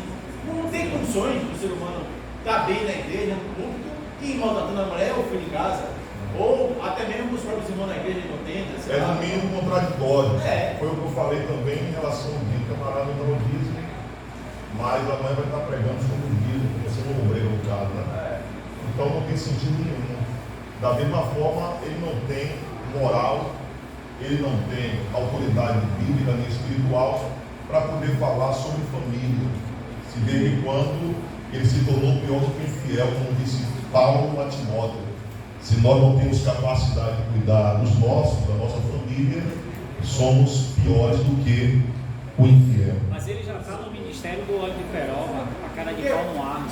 não tem condições do ser humano estar bem na igreja, no público, e maltratando a mulher ou o filho em casa. Ou até mesmo os próprios irmãos da igreja não entendem. É no mínimo contraditório. É. Foi o que eu falei também em relação ao dízimo. O camarada não diz, mas amanhã vai estar pregando sobre o dízimo, porque você não obrega no caso, né? Então não tem sentido nenhum. Da mesma forma, ele não tem moral, ele não tem autoridade bíblica nem espiritual para poder falar sobre família. Se desde quando ele se tornou pior do que infiel, como disse Paulo a Timóteo. Se nós não temos capacidade de cuidar dos nossos, da nossa família, somos piores do que o infiel. Mas ele já está no ministério do óleo de peroba, a cara de pau no ar.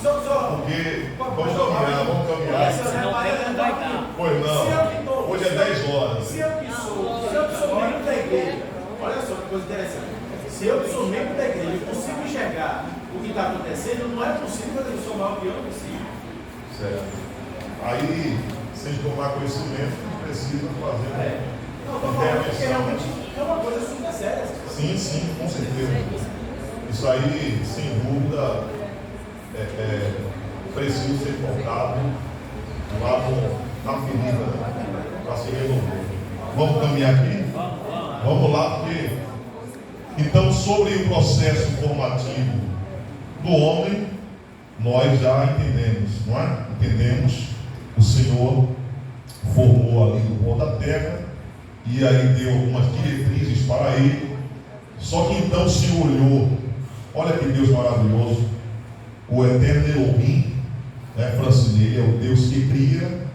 Porque vamos caminhar. Senão ele não vai dar. Pois não, hoje é 10 horas. Se eu que sou membro da igreja, olha só que coisa interessante. Se eu que sou membro da igreja, eu consigo enxergar o que está acontecendo, não é possível fazer o mal que eu não consigo. Certo. Aí, sem tomar conhecimento, precisa fazer. Não, estou falando porque realmente é uma coisa super séria. Sim, com certeza. Isso aí, sem dúvida, precisa ser tocado lá na ferida, para se resolver. Vamos caminhar aqui? Vamos lá, porque. Então, sobre o processo formativo do homem, nós já entendemos, não é? Entendemos, o Senhor formou ali do pó da terra, e aí deu algumas diretrizes para ele. Só que então se olhou, olha que Deus maravilhoso, o eterno Elohim, né, Francine, ele é o Deus que cria,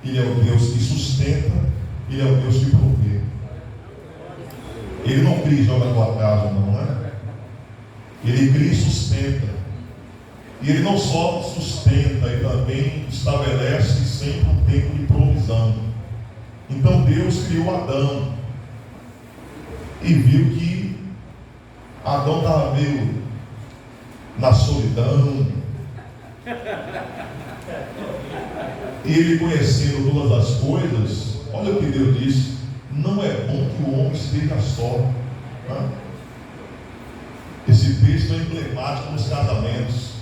ele é o Deus que sustenta, ele é o Deus que provê. Ele não cria e joga na tua casa, não é? Ele cria e sustenta. E ele não só sustenta, ele também estabelece sempre um tempo de provisão. Então Deus criou Adão e viu que Adão estava meio na solidão. E ele conhecendo todas as coisas, olha o que Deus disse: não é bom que o homem esteja só. Né? Esse texto é emblemático nos casamentos.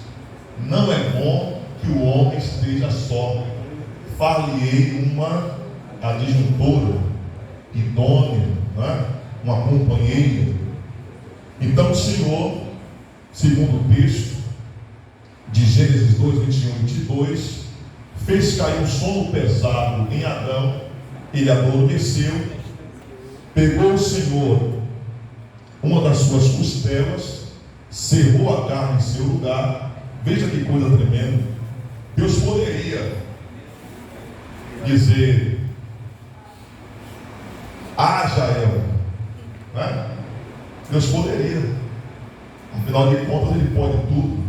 Não é bom que o homem esteja só. Far-lhe-ei uma adjuntora idônea, né? Uma companheira. Então o Senhor, segundo o texto de Gênesis 2, 21 e 22, fez cair um sono pesado em Adão. Ele adormeceu. Pegou o Senhor uma das suas costelas, cerrou a carne em seu lugar. Veja que coisa tremenda. Deus poderia dizer: haja Eva, né? Deus poderia, afinal de contas ele pode tudo.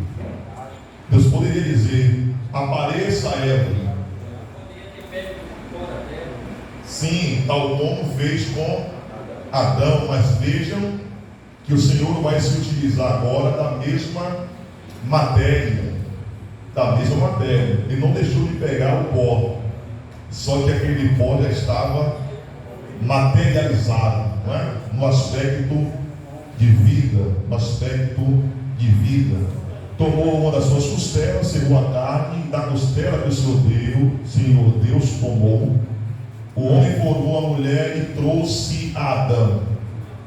Deus poderia dizer: apareça Eva. Sim, tal como fez com Adão, mas vejam que o Senhor vai se utilizar agora da mesma matéria. Ele não deixou de pegar o pó, só que aquele pó já estava materializado, não é? No aspecto de vida, tomou uma das suas costelas, cerrou a carne, e da costela que o Senhor Deus tomou, o homem formou a mulher e trouxe a Adão.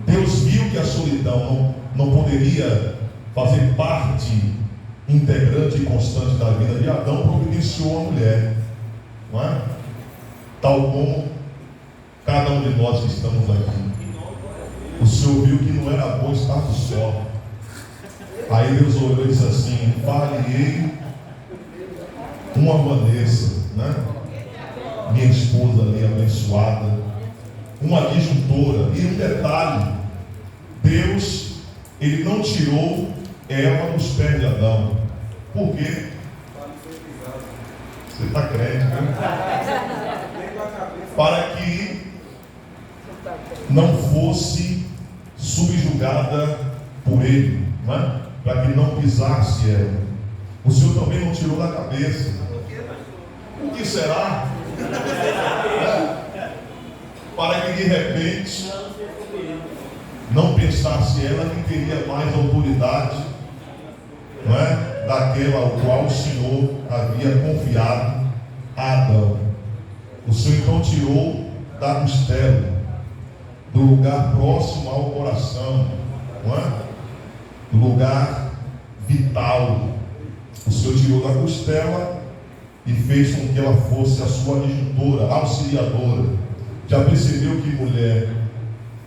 Deus viu que a solidão não poderia fazer parte integrante e constante da vida de Adão, providenciou a mulher, não é? Tal como cada um de nós que estamos aqui. O Senhor viu que não era bom estar só. Aí Deus olhou e disse assim: far-lhe-ei uma Vanessa, né? Minha esposa ali abençoada, uma adjuntora. E um detalhe: Deus, ele não tirou Eva dos pés de Adão. Por quê? Você está crente, né? Para que não fosse subjugada por ele, não é? Para que não pisasse ela. O Senhor também não tirou da cabeça. O que será? Para que de repente não pensasse ela que teria mais autoridade, não é? Daquela ao qual o Senhor havia confiado a Adão. O Senhor então tirou da costela, do lugar próximo ao coração, não é? Do lugar vital. O Senhor tirou da costela e fez com que ela fosse a sua adjuntora, auxiliadora. Já percebeu que mulher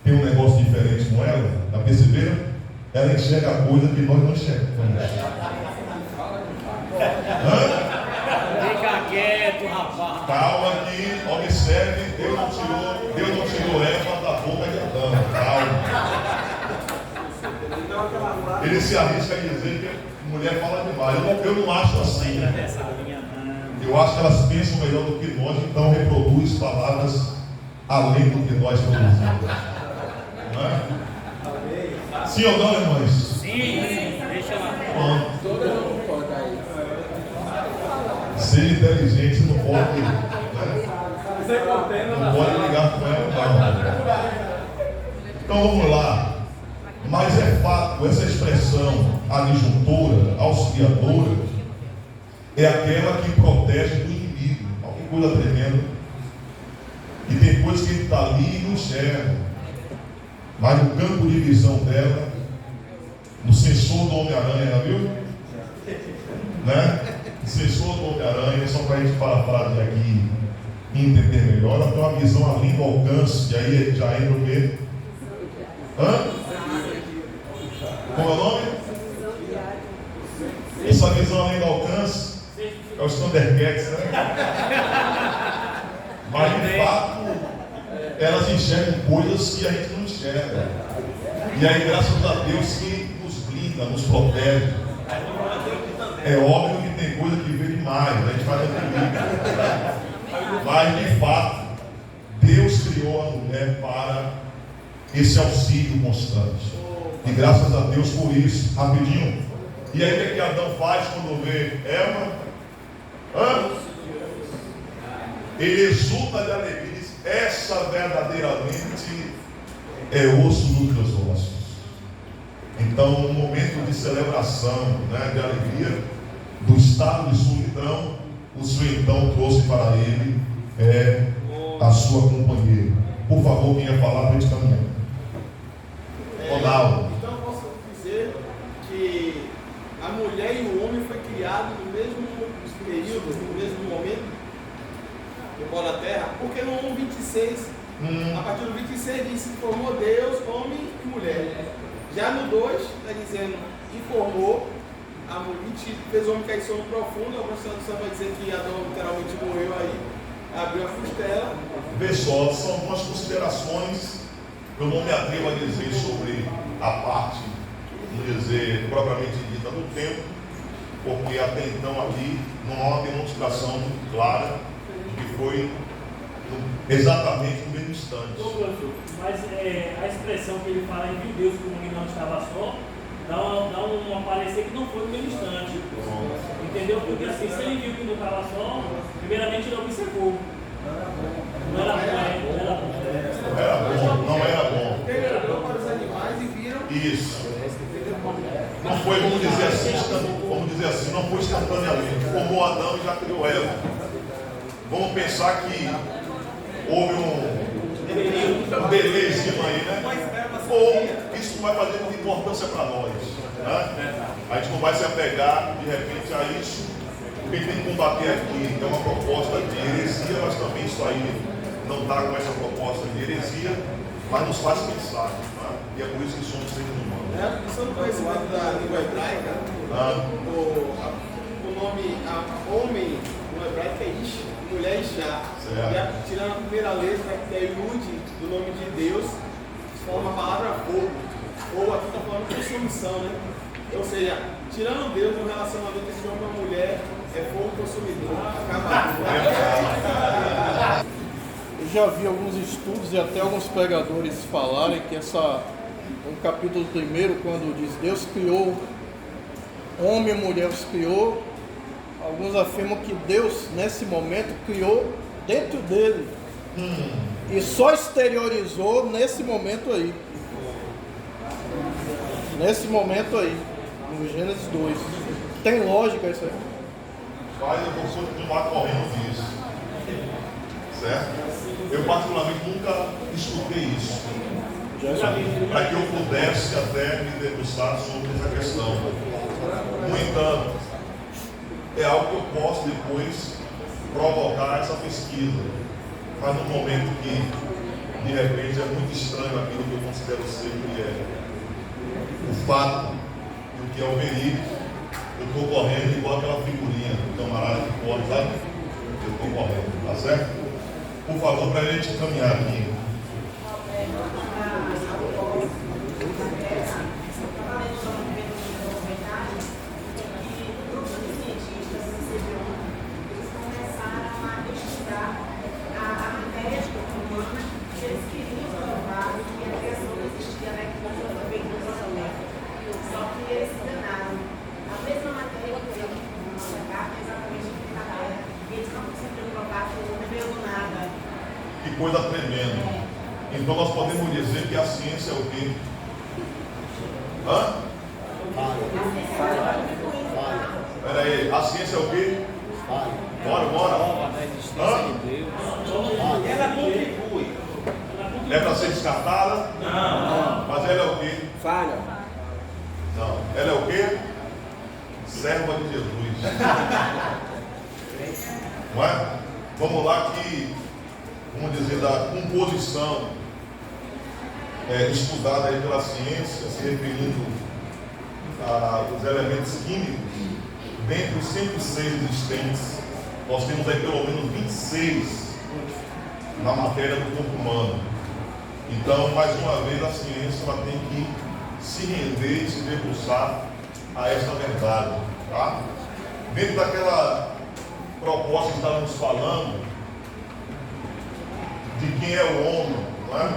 tem um negócio diferente com ela? Já perceberam? Ela enxerga coisa que nós não enxergamos. Fica quieto, rapaz. Calma aqui, observe, Deus não tirou Eva da boca de Adão. Calma. Ele se arrisca a dizer que mulher fala demais. Eu não acho assim. Eu acho que elas pensam melhor do que nós, então reproduz palavras além do que nós produzimos. Não é? Sim ou não, irmãs? Sim, deixa lá. Ser inteligente não pode, né? Não pode ligar com ela, não. Então vamos lá. Mas é fato, essa expressão adjuntora, auxiliadora, é aquela que protege do inimigo. Olha que coisa tremenda. E tem coisas que ele está ali e não enxerga. Mas no campo de visão dela, no sensor do Homem-Aranha, já viu? Né? O sensor do Homem-Aranha, só para a gente parafrasear aqui e entender melhor, ela tem uma visão além do alcance, e aí já entra o quê? Como é o nome? Essa visão além do alcance é os Thundercats, né? Mas de fato, elas enxergam coisas que a gente não enxerga. E aí, graças a Deus, que nos blinda, nos protege. É óbvio que tem coisa que vê demais, a gente faz equilíbrio. Mas de fato, Deus criou a mulher para esse auxílio constante. E graças a Deus por isso. Rapidinho. E aí o que Adão faz quando vê Eva? Ele exulta de alegria. Diz, essa verdadeiramente é osso dos meus ossos. Então, um momento de celebração, né, de alegria, do estado de solidão, o Senhor então trouxe para ele a sua companheira. Por favor, quem ia falar para a gente caminhar? Ronaldo. Então, posso dizer que a mulher e o homem foi criado no mesmo período, no mesmo momento, no pó da terra, porque no 1:26, a partir do 26 diz que formou Deus, homem e mulher. Já no 2, está dizendo, e formou a mulher, fez o homem cair em sono profundo. A professora do céu vai dizer que Adão literalmente morreu aí, abriu a costela. Vê só, são algumas considerações que eu não me atrevo a dizer sobre a parte, vamos dizer, propriamente dita do tempo, porque até então ali não há uma demonstração muito clara de que foi exatamente no mesmo instante. Mas a expressão que ele fala em viu Deus como ele não estava só, dá um parecer que não foi no mesmo instante. Entendeu? Porque assim, se ele viu que não estava só, primeiramente ele observou. Não era bom. Ele olhou para os animais e viram. Isso. Não foi, vamos dizer assim, não foi instantaneamente. Formou Adão e já criou Eva. Vamos pensar que houve um belezinho aí, né? Ou isso não vai fazer muita importância para nós, né? A gente não vai se apegar de repente a isso. O que tem que combater aqui é uma proposta de heresia, mas também isso aí não está com essa proposta de heresia, mas nos faz pensar, né? E é por isso que somos seres humanos. Você não conhecimento da língua hebraica? O nome homem no hebraico é Ish, mulher Ishá. E tirando a primeira letra, que é Yud, do nome de Deus, forma a palavra fogo. Ou aqui está falando de consumição, né? Ou seja, tirando Deus no relacionamento entre homem e uma mulher, é fogo consumidor. Eu já vi alguns estudos e até alguns pregadores falarem que no capítulo 1, quando diz Deus criou, homem e mulher os criou, alguns afirmam que Deus, nesse momento, criou dentro dele. E só exteriorizou nesse momento aí. Nesse momento aí, no Gênesis 2. Tem lógica isso aí? Pai, eu vou continuar correndo disso. Certo? Eu particularmente nunca escutei isso, para que eu pudesse até me debruçar sobre essa questão. No entanto, é algo que eu posso depois provocar essa pesquisa, mas no momento que de repente é muito estranho aquilo que eu considero ser o que é o fato e o que é o verídico, eu estou correndo igual aquela figurinha do camarada que corre, sabe? Eu estou correndo, tá certo? Por favor, para a gente caminhar aqui. Que coisa tremenda. Então nós podemos dizer que a ciência é o quê? Hã? Espera aí, a ciência é o quê? Bora. Hã? Ela contribui. É para ser descartada? Não. Mas ela é o quê? Falha. Não. Ela é o quê? Serva de Jesus. Não é? Vamos lá que, vamos dizer, da composição estudada aí pela ciência, se referindo aos elementos químicos, dentre os 106 existentes, nós temos aí pelo menos 26 na matéria do corpo humano. Então, mais uma vez, a ciência ela tem que se render e se debruçar a esta verdade. Tá? Dentro daquela proposta que estávamos falando, de quem é o homem, não é?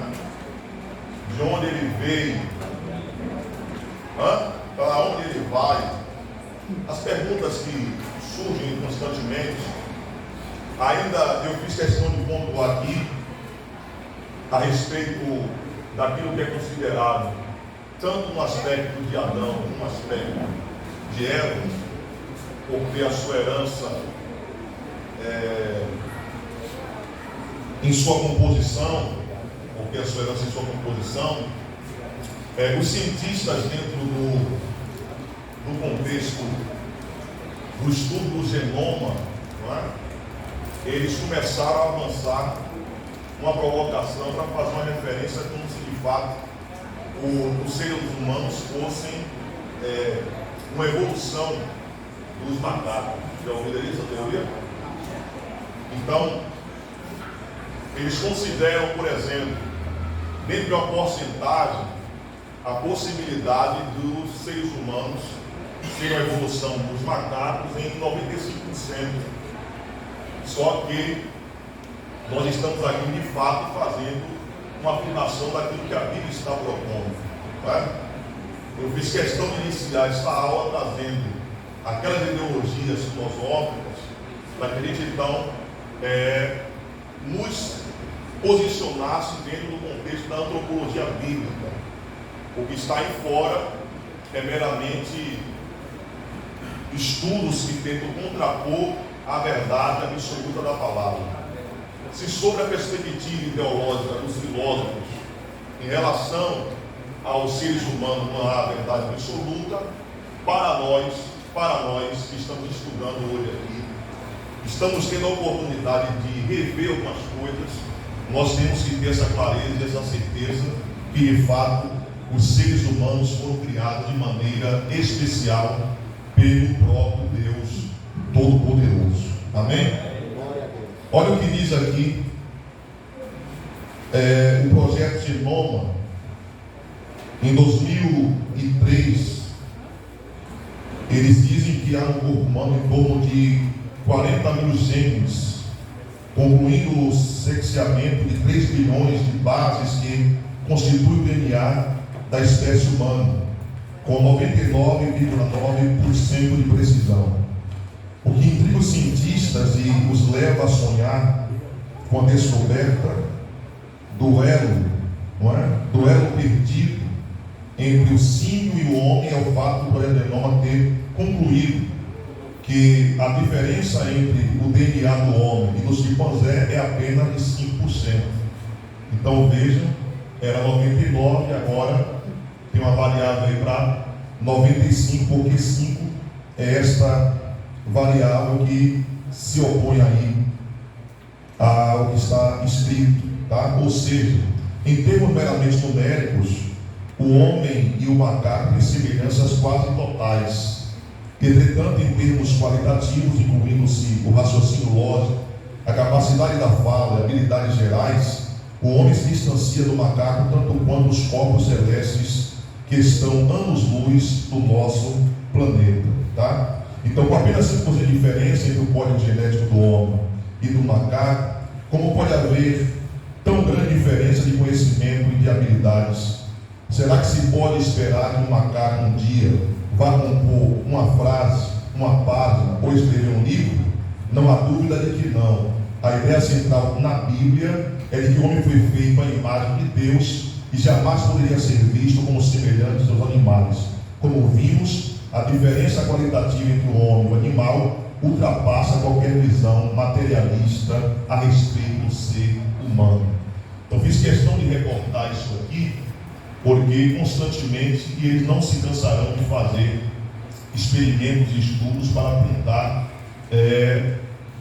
De onde ele veio, para onde ele vai, as perguntas que surgem constantemente, ainda eu fiz questão de pontuar aqui a respeito daquilo que é considerado tanto no aspecto de Adão como no aspecto de Eva, porque a sua herança em sua composição, porque a sua herança em sua composição, os cientistas dentro do contexto do estudo do genoma, não é? Eles começaram a avançar uma provocação para fazer uma referência como se de fato os seres humanos fossem uma evolução dos macacos. Já ouviram essa teoria? Então, eles consideram, por exemplo, dentro de uma porcentagem, a possibilidade dos seres humanos serem a evolução dos macacos em 95%. Só que nós estamos aqui, de fato, fazendo uma afirmação daquilo que a Bíblia está propondo. Tá? Eu fiz questão de iniciar esta aula trazendo aquelas ideologias filosóficas para que a gente, então, nos posicionasse dentro do contexto da antropologia bíblica. O que está aí fora é meramente estudos que tentam contrapor a verdade absoluta da palavra. Se sobre a perspectiva ideológica dos filósofos em relação aos seres humanos não há verdade absoluta, para nós que estamos estudando hoje aqui, estamos tendo a oportunidade de rever algumas coisas, nós temos que ter essa clareza e essa certeza que de fato os seres humanos foram criados de maneira especial pelo próprio Deus Todo-Poderoso. Amém? Olha o que diz aqui o projeto Genoma. Em 2003, eles dizem que há no corpo humano em torno de 40 mil genes, concluindo o sequenciamento de 3 bilhões de bases que constituem o DNA da espécie humana, com 99,9% de precisão. O que intriga os cientistas e os leva a sonhar com a descoberta do elo, não é? Do elo perdido entre o símio e o homem, é o fato do genoma ter concluído que que a diferença entre o DNA do homem e do chimpanzé é apenas de 5%. Então vejam, era 99, agora tem uma variável aí para 95, porque 5 é esta variável que se opõe aí ao que está escrito, tá? Ou seja, em termos meramente numéricos, o homem e o macaco têm semelhanças quase totais. Entretanto, em termos qualitativos, incluindo-se o raciocínio lógico, a capacidade da fala e habilidades gerais, o homem se distancia do macaco tanto quanto os corpos celestes que estão anos-luz do nosso planeta, tá? Então, com apenas 5% de diferença entre o código genético do homem e do macaco, como pode haver tão grande diferença de conhecimento e de habilidades? Será que se pode esperar que um macaco um dia vá compor uma frase, uma página ou escrever um livro? Não há dúvida de que não. A ideia central na Bíblia é de que o homem foi feito à imagem de Deus e jamais poderia ser visto como semelhante aos animais. Como vimos, a diferença qualitativa entre o homem e o animal ultrapassa qualquer visão materialista a respeito do ser humano. Então fiz questão de recortar isso aqui, porque constantemente eles não se cansarão de fazer experimentos e estudos para tentar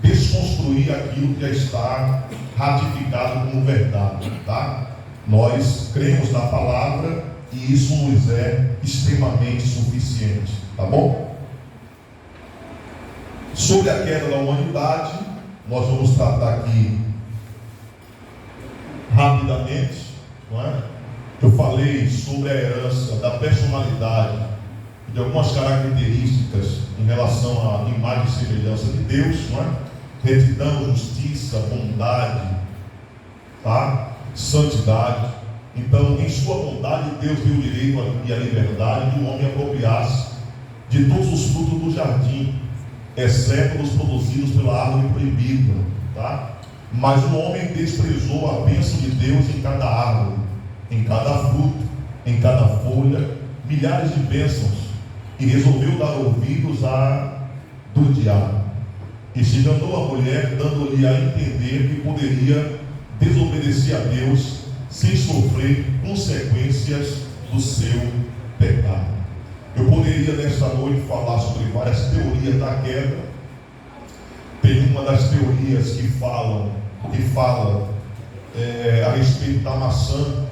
desconstruir aquilo que já está ratificado como verdade, tá? Nós cremos na palavra e isso nos é extremamente suficiente, tá bom? Sobre a queda da humanidade, nós vamos tratar aqui rapidamente, não é? Eu falei sobre a herança da personalidade, de algumas características em relação à imagem e semelhança de Deus, não é? Retidão, justiça, bondade, tá? Santidade. Então, em sua bondade, Deus deu o direito e a liberdade de o homem apropriar-se de todos os frutos do jardim, exceto os produzidos pela árvore proibida, tá? Mas o homem desprezou a bênção de Deus em cada árvore, em cada fruto, em cada folha, milhares de bênçãos, e resolveu dar ouvidos do diabo. E se enganou a mulher, dando-lhe a entender que poderia desobedecer a Deus sem sofrer consequências do seu pecado. Eu poderia nesta noite falar sobre várias teorias da queda. Tem uma das teorias que fala a respeito da maçã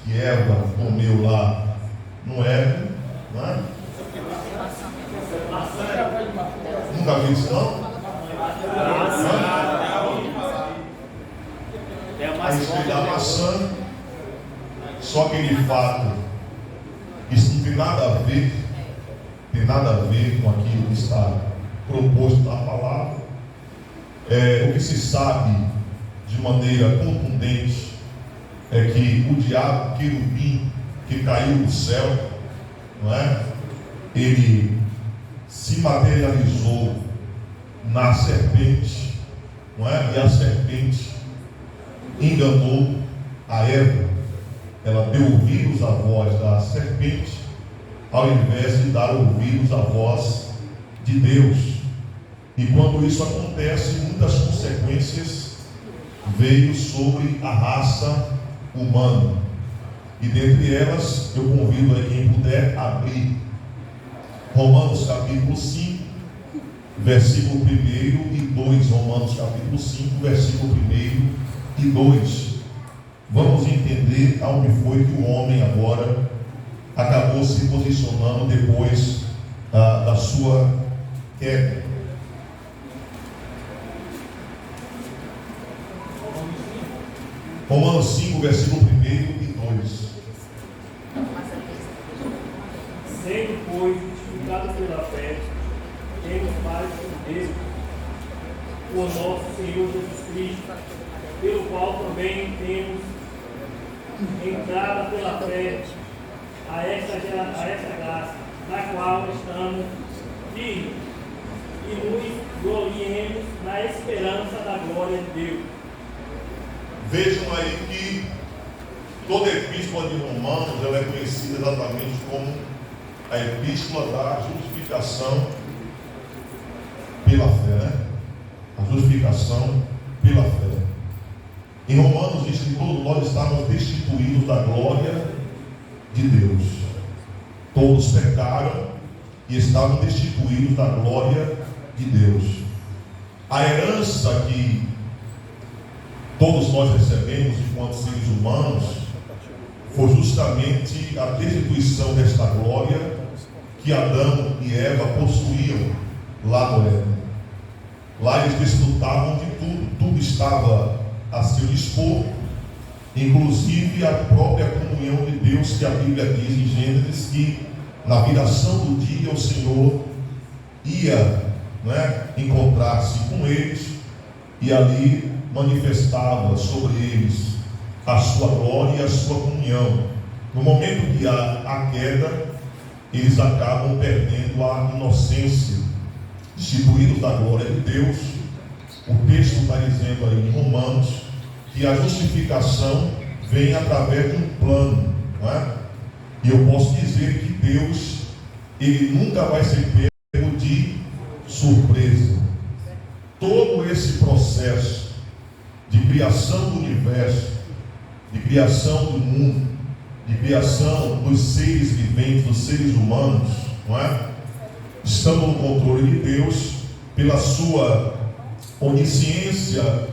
que Eva comeu lá no Éden, não é? Nunca vi isso não? A respeito da maçã, só aquele fato, isso não tem nada a ver, com aquilo que está proposto na palavra. O que se sabe de maneira contundente é que o diabo, querubim, que caiu do céu, não é? Ele se materializou na serpente, não é? E a serpente enganou a Eva. Ela deu ouvidos à voz da serpente, ao invés de dar ouvidos à voz de Deus. E quando isso acontece, muitas consequências veio sobre a raça humana. E dentre elas, eu convido a quem puder abrir Romanos capítulo 5, versículo 1 e 2. Romanos capítulo 5, versículo 1 e 2. Vamos entender aonde foi que o homem agora acabou se posicionando depois da sua queda. Romanos 5, versículo 1 e 2. Sendo, pois, justificados pela fé, temos paz com Deus, por nosso Senhor Jesus Cristo, pelo qual também temos entrada pela fé a essa graça, na qual estamos firmes e nos gloriemos na esperança da glória de Deus. Vejam aí que toda a epístola de Romanos ela é conhecida exatamente como a epístola da justificação pela fé, né? A justificação pela fé. Em Romanos diz que todos nós estávamos destituídos da glória de Deus. Todos pecaram e estavam destituídos da glória de Deus. A herança que todos nós recebemos enquanto seres humanos foi justamente a destituição desta glória que Adão e Eva possuíam lá no Éden. Lá eles desfrutavam de tudo, tudo estava a seu dispor, inclusive a própria comunhão de Deus, que a Bíblia diz em Gênesis que na viração do dia o Senhor ia, encontrar-se com eles e ali manifestava sobre eles a sua glória e a sua comunhão. No momento que há a queda, eles acabam perdendo a inocência, destituídos da glória de Deus. O texto está dizendo aí em Romanos que a justificação vem através de um plano, não é? E eu posso dizer que Deus, Ele nunca vai ser pego de surpresa. Todo esse processo de criação do universo, de criação do mundo, de criação dos seres viventes, dos seres humanos, não é? Estamos no controle de Deus, pela sua onisciência,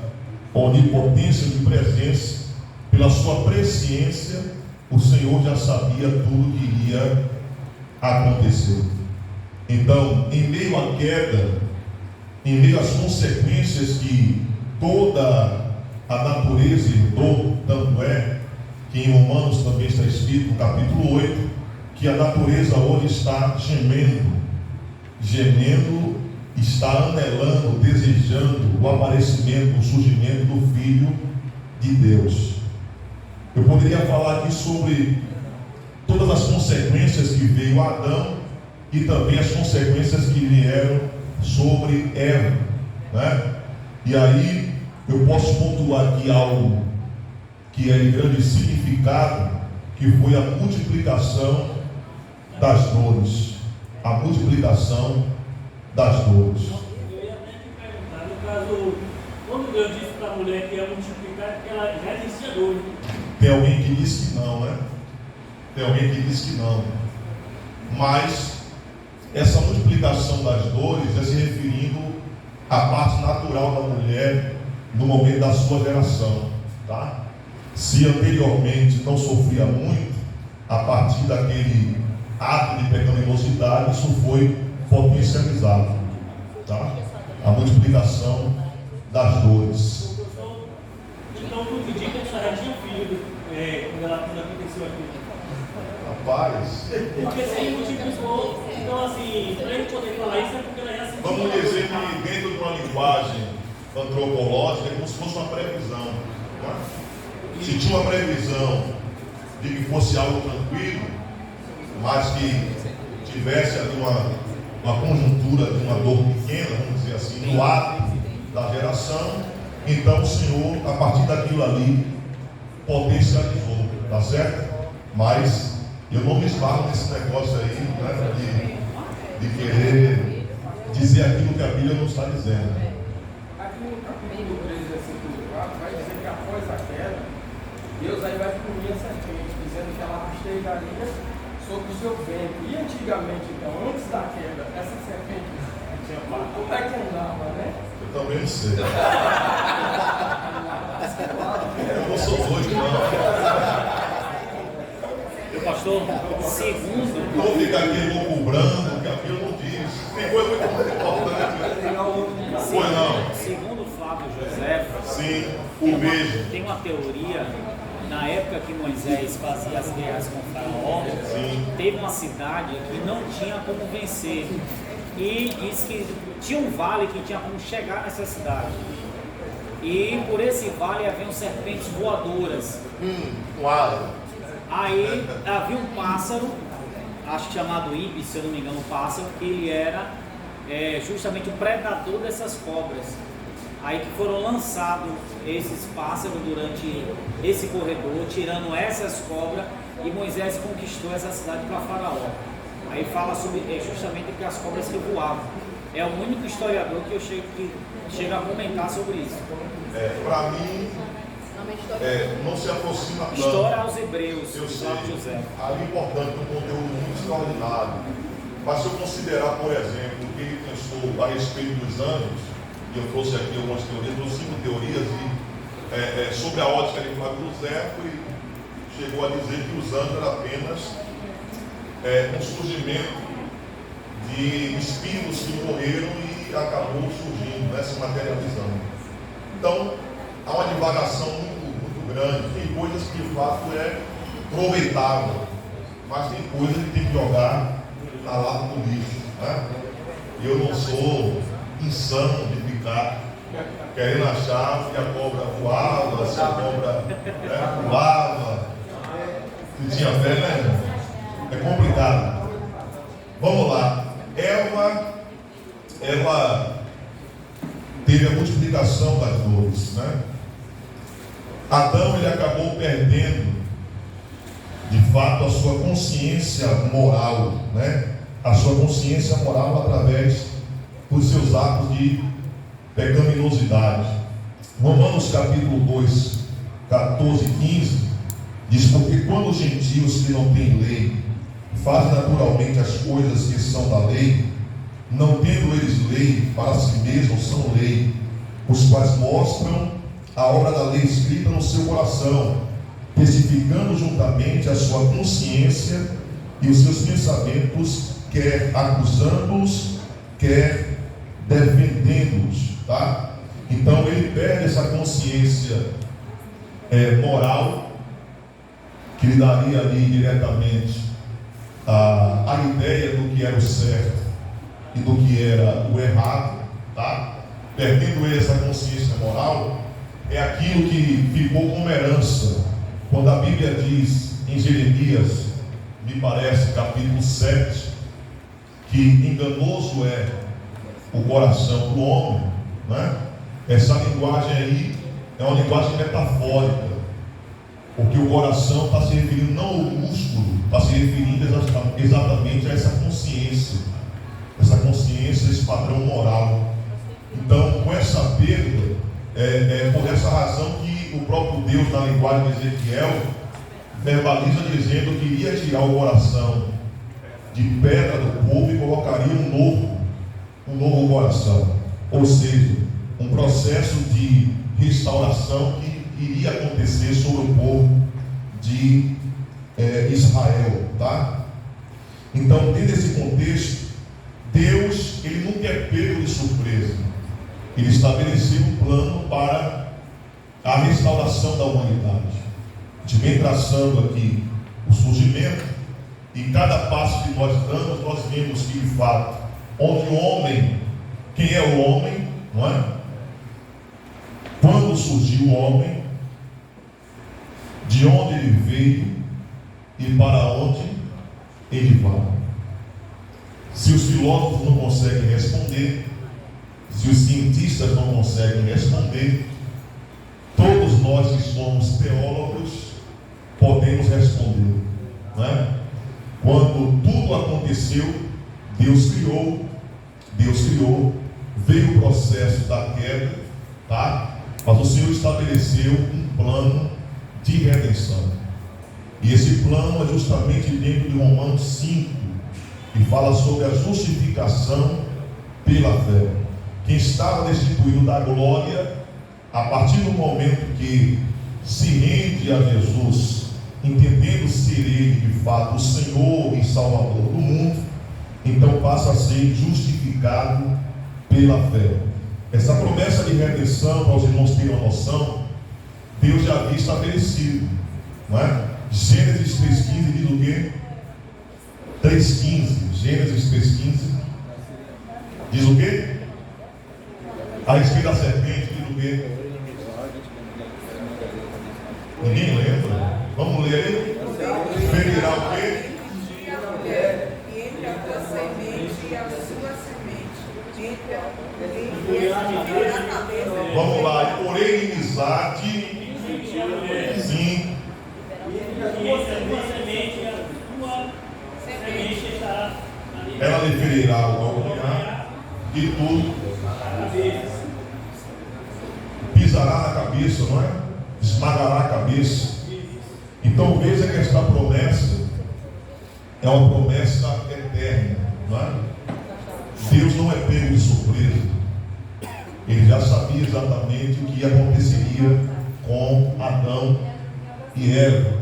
onipotência de presença, pela sua presciência, o Senhor já sabia tudo que iria acontecer. Então, em meio à queda, em meio às consequências que toda a natureza herdou, tanto é que em Romanos também está escrito no capítulo 8, que a natureza hoje está gemendo, está anelando, desejando o aparecimento, o surgimento do Filho de Deus. Eu poderia falar aqui sobre todas as consequências que veio a Adão e também as consequências que vieram sobre Eva, né? E aí eu posso pontuar aqui algo que é de grande significado, que foi a multiplicação das dores. A multiplicação das dores. Eu ia até te perguntar, no caso, quando Deus disse para a mulher que ia multiplicar, é porque ela já existia dor. Tem alguém que diz que não, né? Tem alguém que diz que não. Mas essa multiplicação das dores é se referindo à parte natural da mulher no momento da sua geração, tá? Se anteriormente não sofria muito, a partir daquele ato de pecaminosidade, isso foi potencializado, tá? A multiplicação das dores. Então, tu indica que ela já tinha filho quando aconteceu aquilo. Rapaz, Porque se ele multiplicou, então assim, para ele poder falar isso é porque ela já se vamos dizer que dentro de uma linguagem antropológica é como se fosse uma previsão, tá? Se tinha uma previsão de que fosse algo tranquilo, mas que tivesse ali uma conjuntura de uma dor pequena, vamos dizer assim, no ato da geração, então o Senhor, a partir daquilo ali, potencializou, tá certo? Mas eu não me esbarro nesse negócio aí, né, de querer dizer aquilo que a Bíblia não está dizendo. Aqui no capítulo 3, versículo 4, vai dizer que após a queda, Deus aí vai punir a serpente, dizendo que ela rastejaria sobre o seu ventre. E antigamente, então, antes da queda, essa serpente, como é que andava, né? Eu também não sei. Eu não sou doido, não. Meu pastor, segundo. Não fica aqui loucubrando, que a Bíblia não diz. Tem coisa muito importante. Foi não. Segundo Flávio José, Sim, o beijo. tem uma teoria, na época que Moisés fazia as guerras com Faraó, Sim. teve uma cidade que não tinha como vencer. E diz que tinha um vale que tinha como chegar nessa cidade. E por esse vale haviam serpentes voadoras. Uau. Aí havia um pássaro, acho que chamado Ibis, se eu não me engano, um pássaro, que ele era justamente o predador dessas cobras. Aí que foram lançados esses pássaros durante esse corredor, tirando essas cobras, e Moisés conquistou essa cidade para Faraó. Aí fala sobre justamente que as cobras que voavam. É o único historiador que eu chego a comentar sobre isso. Para mim, não se aproxima tanto. História aos Hebreus, Eu sei, José. ali importante, um conteúdo muito extraordinário. Mas se eu considerar, por exemplo, o que ele pensou a respeito dos anjos, e eu trouxe aqui algumas teorias, trouxe 5 teorias, e sobre a ótica de Flávio José, chegou a dizer que os anjos eram apenas um surgimento de espíritos que morreram e acabou surgindo, se materializando. Então, há uma divagação muito grande. Tem coisas que de fato é aproveitável, mas tem coisas que tem que jogar na lata do lixo. E eu não sou insano de ficar querendo achar se a cobra voava, se a cobra pulava, se tinha fé, né, irmão? É complicado. Vamos lá. Ela teve a multiplicação das dores, Adão, ele acabou perdendo de fato a sua consciência moral, A sua consciência moral através dos seus atos de pecaminosidade. Romanos capítulo 2, 14 e 15 diz: porque quando os gentios que não têm lei fazem naturalmente as coisas que são da lei, não tendo eles lei para si mesmos, são lei, os quais mostram a obra da lei escrita no seu coração, testificando juntamente a sua consciência e os seus pensamentos, quer acusando-os, quer defendendo-os, Então ele perde essa consciência moral, que lhe daria ali diretamente a ideia do que era o certo e do que era o errado, Perdendo ele essa consciência moral, é aquilo que ficou como herança. Quando a Bíblia diz em Jeremias, me parece, capítulo 7, que enganoso é o coração do homem, Essa linguagem aí é uma linguagem metafórica, porque o coração está se referindo não ao músculo, está se referindo exatamente a essa consciência, esse padrão moral. Então, com essa perda, por essa razão que o próprio Deus, na linguagem de Ezequiel, verbaliza dizendo que iria tirar o coração de pedra do povo e colocaria um novo coração, ou seja, um processo de restauração que iria acontecer sobre o povo de Israel, Então, dentro desse contexto, Deus, ele nunca é pego de surpresa. Ele estabeleceu um plano para a restauração da humanidade. A gente vem traçando aqui o surgimento, e cada passo que nós damos, nós vemos que de fato, onde o homem, quem é o homem, Quando surgiu o homem, de onde ele veio e para onde ele vai. Se os filósofos não conseguem responder, se os cientistas não conseguem responder, todos nós que somos teólogos podemos responder, Quando tudo aconteceu, Deus criou, veio o processo da queda, Mas o Senhor estabeleceu um plano de redenção. E esse plano é justamente dentro de Romanos 5, que fala sobre a justificação pela fé. Quem estava destituído da glória, a partir do momento que se rende a Jesus, entendendo ser Ele de fato o Senhor e Salvador do mundo, então passa a ser justificado pela fé. Essa promessa de redenção, para os irmãos terem uma noção, Deus já havia estabelecido, Gênesis 3,15 diz o quê? 3,15, Gênesis 3,15 diz o quê? A respeito da serpente diz o quê? Ninguém lembra? Vamos ler aí? Ferirá o quê? Entre a tua semente e a sua semente, entre a cabeça. Vamos lá, porém inimizade. Sim. Ela Ela lhe ferirá o calcanhar que tudo pisará na cabeça, não é? Esmagará a cabeça. Então veja que esta promessa é uma promessa eterna, não é? Deus não é pego de surpresa. Ele já sabia exatamente o que aconteceria com Adão e Eva.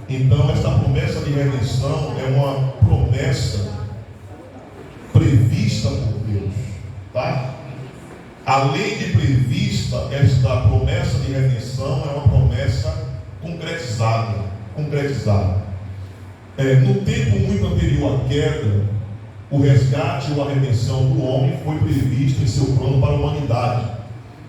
Então esta promessa de redenção é uma promessa prevista por Deus, tá? Além de prevista, esta promessa de redenção é uma promessa concretizada. No tempo muito anterior à queda, o resgate ou a redenção do homem foi previsto em seu plano para a humanidade.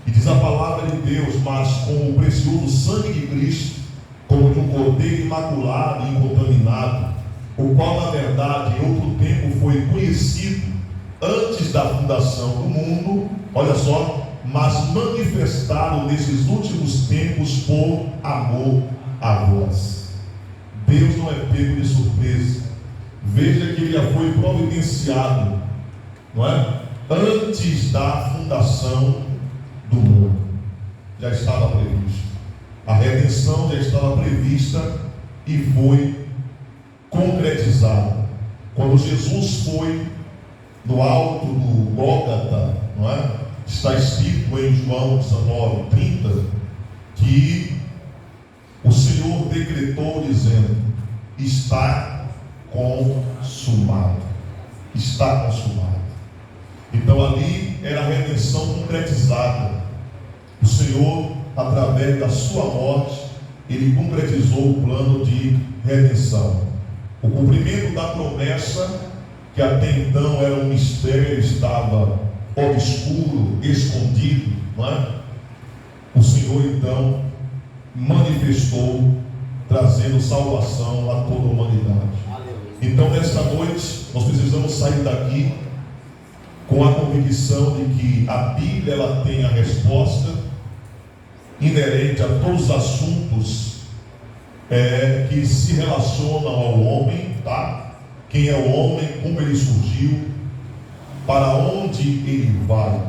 E diz a palavra de Deus: mas com o precioso sangue de Cristo, como de um cordeiro imaculado e incontaminado, o qual na verdade em outro tempo foi conhecido antes da fundação do mundo, olha só, mas manifestado nesses últimos tempos por amor a vós. Deus não é pego de surpresa. Veja que ele já foi providenciado, não é? Antes da fundação do mundo. Já estava previsto. A redenção já estava prevista e foi concretizada. Quando Jesus foi no alto do Gólgota, não é? Está escrito em João 19:30 que o Senhor decretou dizendo: está consumado. Está consumado. Então ali era a redenção concretizada. O Senhor, através da sua morte, ele concretizou o plano de redenção. O cumprimento da promessa, que até então era um mistério, estava obscuro, escondido, não é? O Senhor então manifestou, trazendo salvação a toda a humanidade. Então nesta noite nós precisamos sair daqui com a convicção de que a Bíblia ela tem a resposta inerente a todos os assuntos que se relacionam ao homem, tá? Quem é o homem, como ele surgiu, para onde ele vai,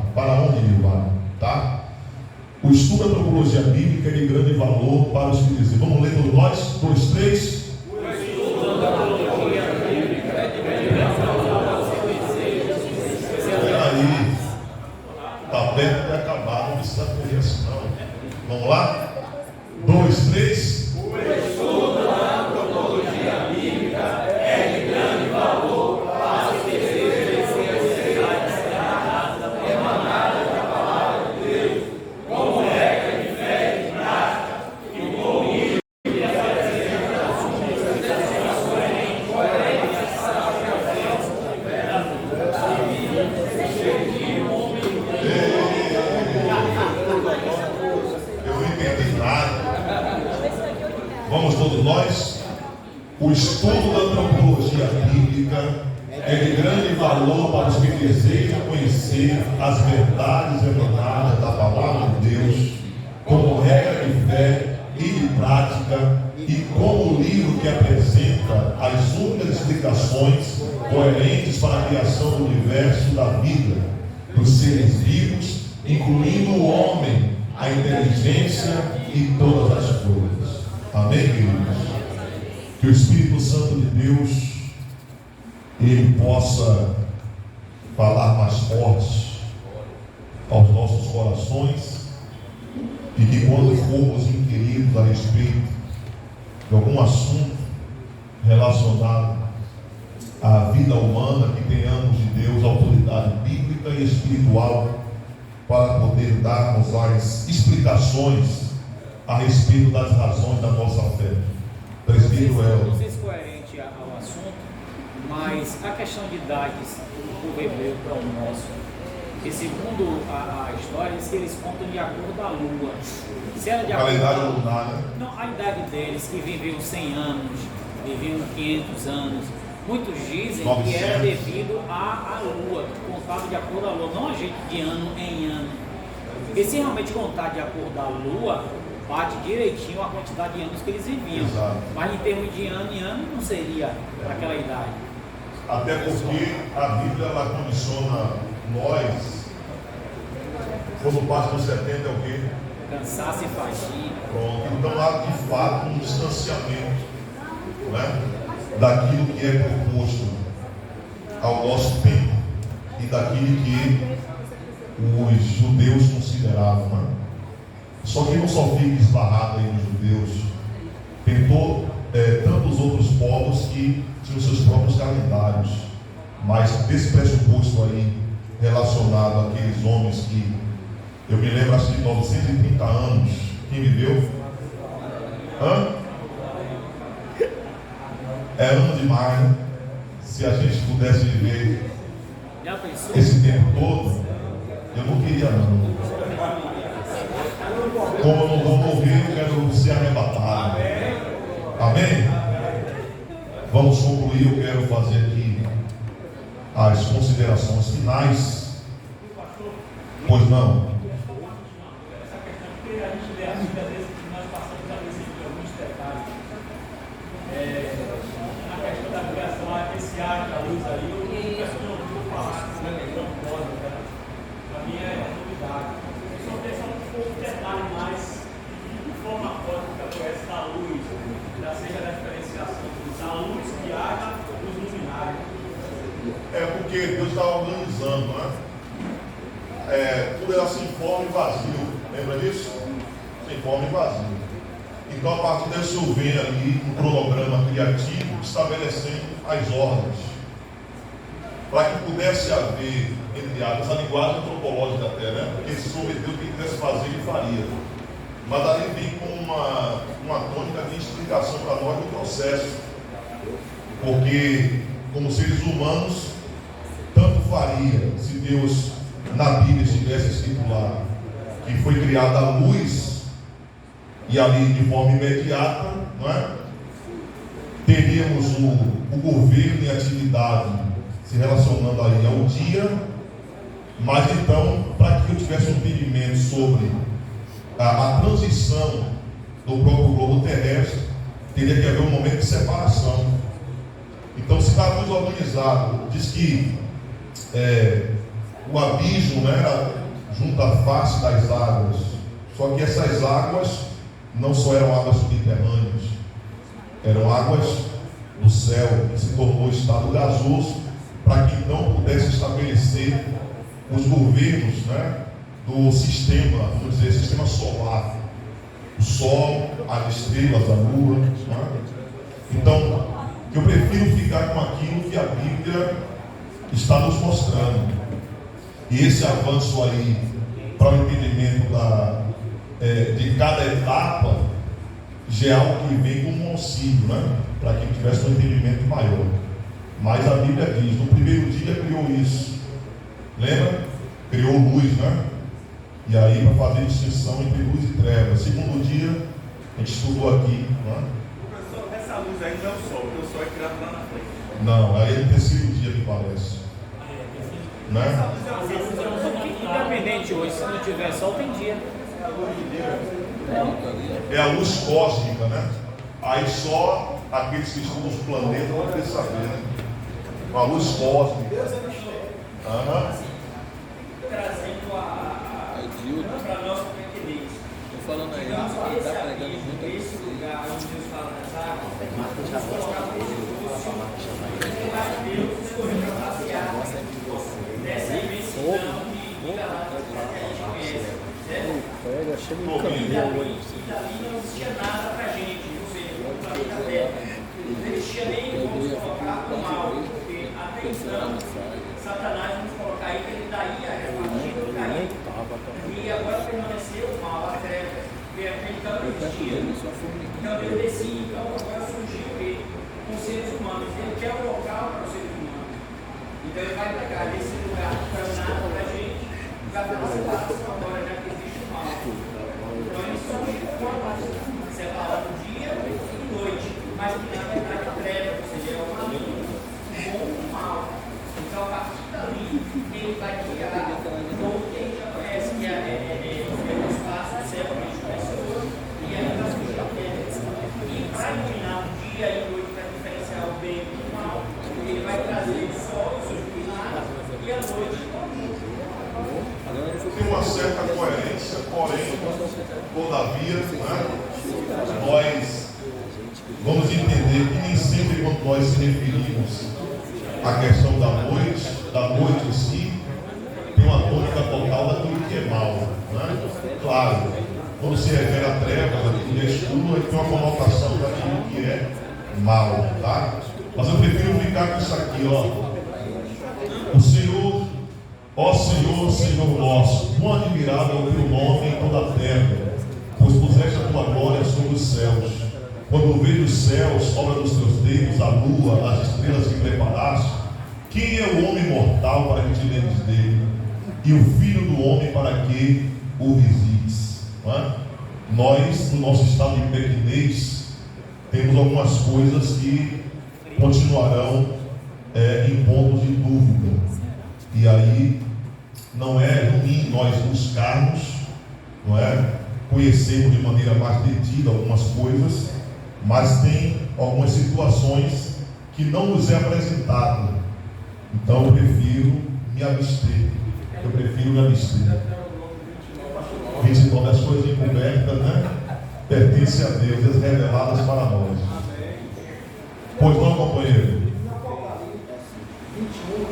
tá? O estudo da antropologia bíblica é de grande valor para os que dizem. Vamos ler todos nós? 2, 3. O estudo da antropologia bíblica é de grande valor para os que dizem. Peraí, está perto de acabar, não precisa correr assim não. Vamos lá? 2, 3. O estudo da antropologia bíblica é de grande valor para os que desejam ser emanadas da palavra de Deus, como regra de fé e prática, e como livro de apresentação Eu não entendi nada. Vamos todos nós? O estudo da antropologia bíblica é de grande valor para os que desejam conhecer as verdades emanadas da palavra de Deus, como regra de fé e de prática, e como livro que apresenta as únicas explicações coerentes para a criação do universo, da vida, dos seres vivos, incluindo o homem, a inteligência e todas as coisas. Amém, queridos? Que o Espírito Santo de Deus ele possa falar mais forte aos nossos corações, e que quando formos inquiridos a respeito de algum assunto relacionado à vida humana, que tenhamos de Deus autoridade bíblica e espiritual para poder darmos as explicações a respeito das razões da nossa fé. Presbítero Elton. Não sei se coerente ao assunto, mas a questão de idades do povo hebreu para o nosso, que segundo a história, diz que eles contam de acordo com a lua. Se era de acordo Calendário lunar, né? Não, a idade deles, que viviam 100 anos, viviam 500 anos, muitos dizem 900. que era devido à lua, que contava de acordo com a lua, não a gente de ano em ano. Porque se realmente contar de acordo com a lua, bate direitinho a quantidade de anos que eles viviam. Exato. Mas em termos de ano em ano, não seria aquela idade. Até porque a Bíblia ela condiciona Nós, quando passa dos 70 é o quê? Cansaço e fadiga. Pronto, então há de fato um distanciamento, né, daquilo que é proposto ao nosso tempo e daquilo que os judeus consideravam, né? Só que não só fica esbarrado aí nos judeus, tentou tantos outros povos que tinham seus próprios calendários, mas desse pressuposto aí relacionado àqueles homens que eu me lembro, acho que de 930 anos, quem viveu? É ano demais, né? Se a gente pudesse viver esse tempo todo, eu não queria não. Como eu não vou morrer, eu quero ser arrebatado. Amém? Vamos concluir, eu quero fazer aqui as considerações finais. Pois não? A gente vê a Bíblia desde que nós passamos a receber alguns detalhes. Na questão da criação, esse ar da luz aí, eu não vou falar, não pode, para mim é novidade. Eu só pensar um pouco de detalhe mais de forma cósmica por essa luz, já seja a diferenciação da luz que haja dos luminares. É porque Deus está organizando, né? Tudo era sem forma e vazio. Lembra disso? Sem forma e vazio. Então, a partir disso, eu venho ali um cronograma criativo estabelecendo as ordens, para que pudesse haver, entre aspas, a linguagem antropológica até, né? Porque se sobre Deus, o que quisesse fazer, ele faria. Mas ali vem com uma tônica de explicação para nós do processo. Porque, como seres humanos, tanto faria se Deus, na Bíblia, estivesse escrito lá que foi criada a luz, e ali de forma imediata, não é? Teríamos o governo em atividade se relacionando aí ao dia, mas então, para que eu tivesse um entendimento sobre a transição do próprio globo terrestre, teria que haver um momento de separação. Então, se está tudo organizado, diz que o abismo, né, era junto à face das águas, só que essas águas não só eram águas subterrâneas, eram águas do céu, que se tornou estado gasoso, para que então pudesse estabelecer os governos, né, do sistema, vamos dizer, sistema solar, o Sol, as estrelas, a Lua, né? Então, eu prefiro ficar com aquilo que a Bíblia está nos mostrando. E esse avanço aí, para o entendimento de cada etapa, já é algo que vem como um auxílio, né? Para quem tivesse um entendimento maior. Mas a Bíblia diz, no primeiro dia criou isso. Lembra? Criou luz, né? E aí, para fazer distinção entre luz e trevas. Segundo dia, a gente estudou aqui, né? Professor, essa luz aí não é o sol, porque o sol é criado lá na frente. Não, aí é no terceiro dia que parece. Né? Independente hoje, se não tiver sol, tem dia. É a luz cósmica, né? Aí só aqueles que estudam os planetas vão poder saber, né? Uma luz cósmica. Trazendo para nós como entender isso. Tô falando aí, ele está pregando muito aqui. Esse lugar onde Deus fala das águas, Deus escolheu para passear nessa imensidão de galáxias que a gente conhece. E dali não existia nada para a gente, ou seja, o planeta Terra. Não existia nem como se colocar o mal, porque até então Satanás nos colocar aí, ele daí a repartir do cair. E agora permaneceu o mal, a treva, porque aquele campo existia. Então ele descia, então agora surgiu ele com os seres humanos. Ele quer o local para os seres humanos. Então ele vai pegar esse lugar para nada para a gente, para dar uma separação agora, já que existe o mal. Então ele surge de forma separando dia e noite, mas que na verdade a treva, ou seja, é o maligno, com o mal. Então a partir dali ele vai criar como que a gente já conhece, que é o espaço, o céu, que a gente conhece hoje, e aí vai surgir a terra. E para iluminar o dia e noite, para diferenciar o bem do mal, ele vai trazer o sol, o seu iluminado, e a noite uma certa coerência, porém, todavia, né, nós vamos entender que nem sempre quando nós se referimos à questão da noite em si, tem uma tônica total daquilo que é mal, né? Claro, quando se refere a trevas, aquilo que é escuro, tem uma conotação daquilo que é mal, tá? Mas eu prefiro ficar com isso aqui, ó. O Senhor, ó Senhor, Senhor nosso, quão admirável é o teu nome em toda a terra, pois puseste a tua glória sobre os céus. Quando vejo os céus, obra dos teus dedos, a lua, as estrelas que preparaste, quem é o homem mortal para que te lembres dele? E o filho do homem para que o visites? Não é? Nós, no nosso estado de pequenez, temos algumas coisas que continuarão em pontos de dúvida. E aí não é ruim nós buscarmos, não é? Conhecermos de maneira mais detida algumas coisas, mas tem algumas situações que não nos é apresentado. Então eu prefiro me abster. 29, as coisas encobertas, né? Pertencem a Deus, as reveladas para nós. Pois não, companheiro? No Apocalipse 21,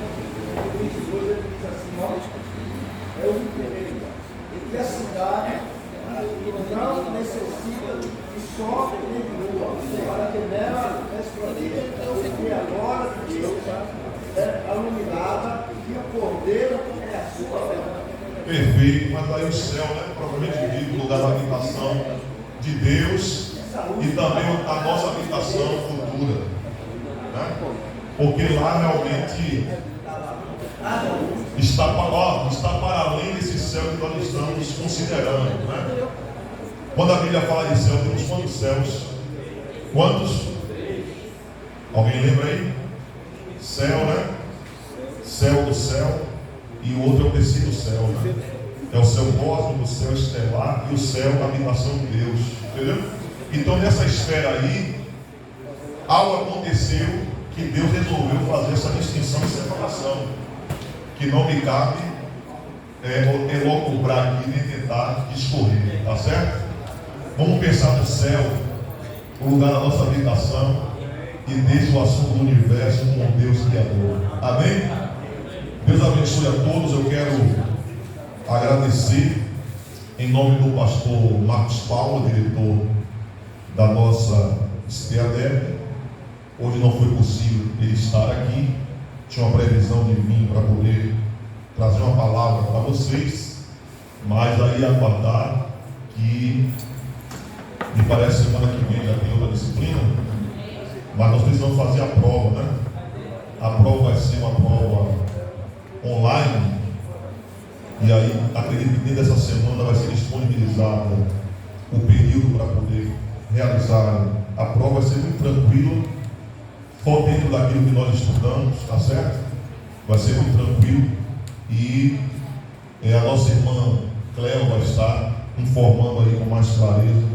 22, ele diz assim: ó, é o primeiro. E que a cidade não necessita de sol nem de lua, para que nela resplandeça, porque a glória de Deus é iluminada e o cordeiro é a sua fé. Perfeito, mas aí o céu, né? Provavelmente dito, lugar da habitação de Deus e também a nossa habitação futura, né? Porque lá realmente está para além desse céu que nós estamos considerando, né? Quando a Bíblia fala de céu, temos quantos céus? Quantos? Alguém lembra aí? Céu, né? Céu do céu. E o outro é o terceiro céu, né? É o céu cósmico, o céu estelar e o céu da habitação de Deus. Entendeu? Então nessa esfera aí, algo aconteceu que Deus resolveu fazer essa distinção e separação. Que não me cabe elocubrar aqui nem tentar discorrer, tá certo? Vamos pensar no céu, o lugar da nossa habitação, e desde o assunto do universo como Deus criador. Amém? Deus abençoe a todos. Eu quero agradecer em nome do pastor Marcos Paulo, diretor da nossa STADEP. Hoje não foi possível ele estar aqui, tinha uma previsão de vir para poder trazer uma palavra para vocês, mas aí aguardar que me parece semana que vem já tem outra disciplina, mas nós precisamos fazer a prova, né? A prova vai ser uma prova online, e aí acredito que dentro dessa semana vai ser disponibilizada o período para poder realizar a prova. Vai ser muito tranquilo, só dentro daquilo que nós estudamos, tá certo? Vai ser muito tranquilo, e a nossa irmã Cleo vai estar informando aí com mais clareza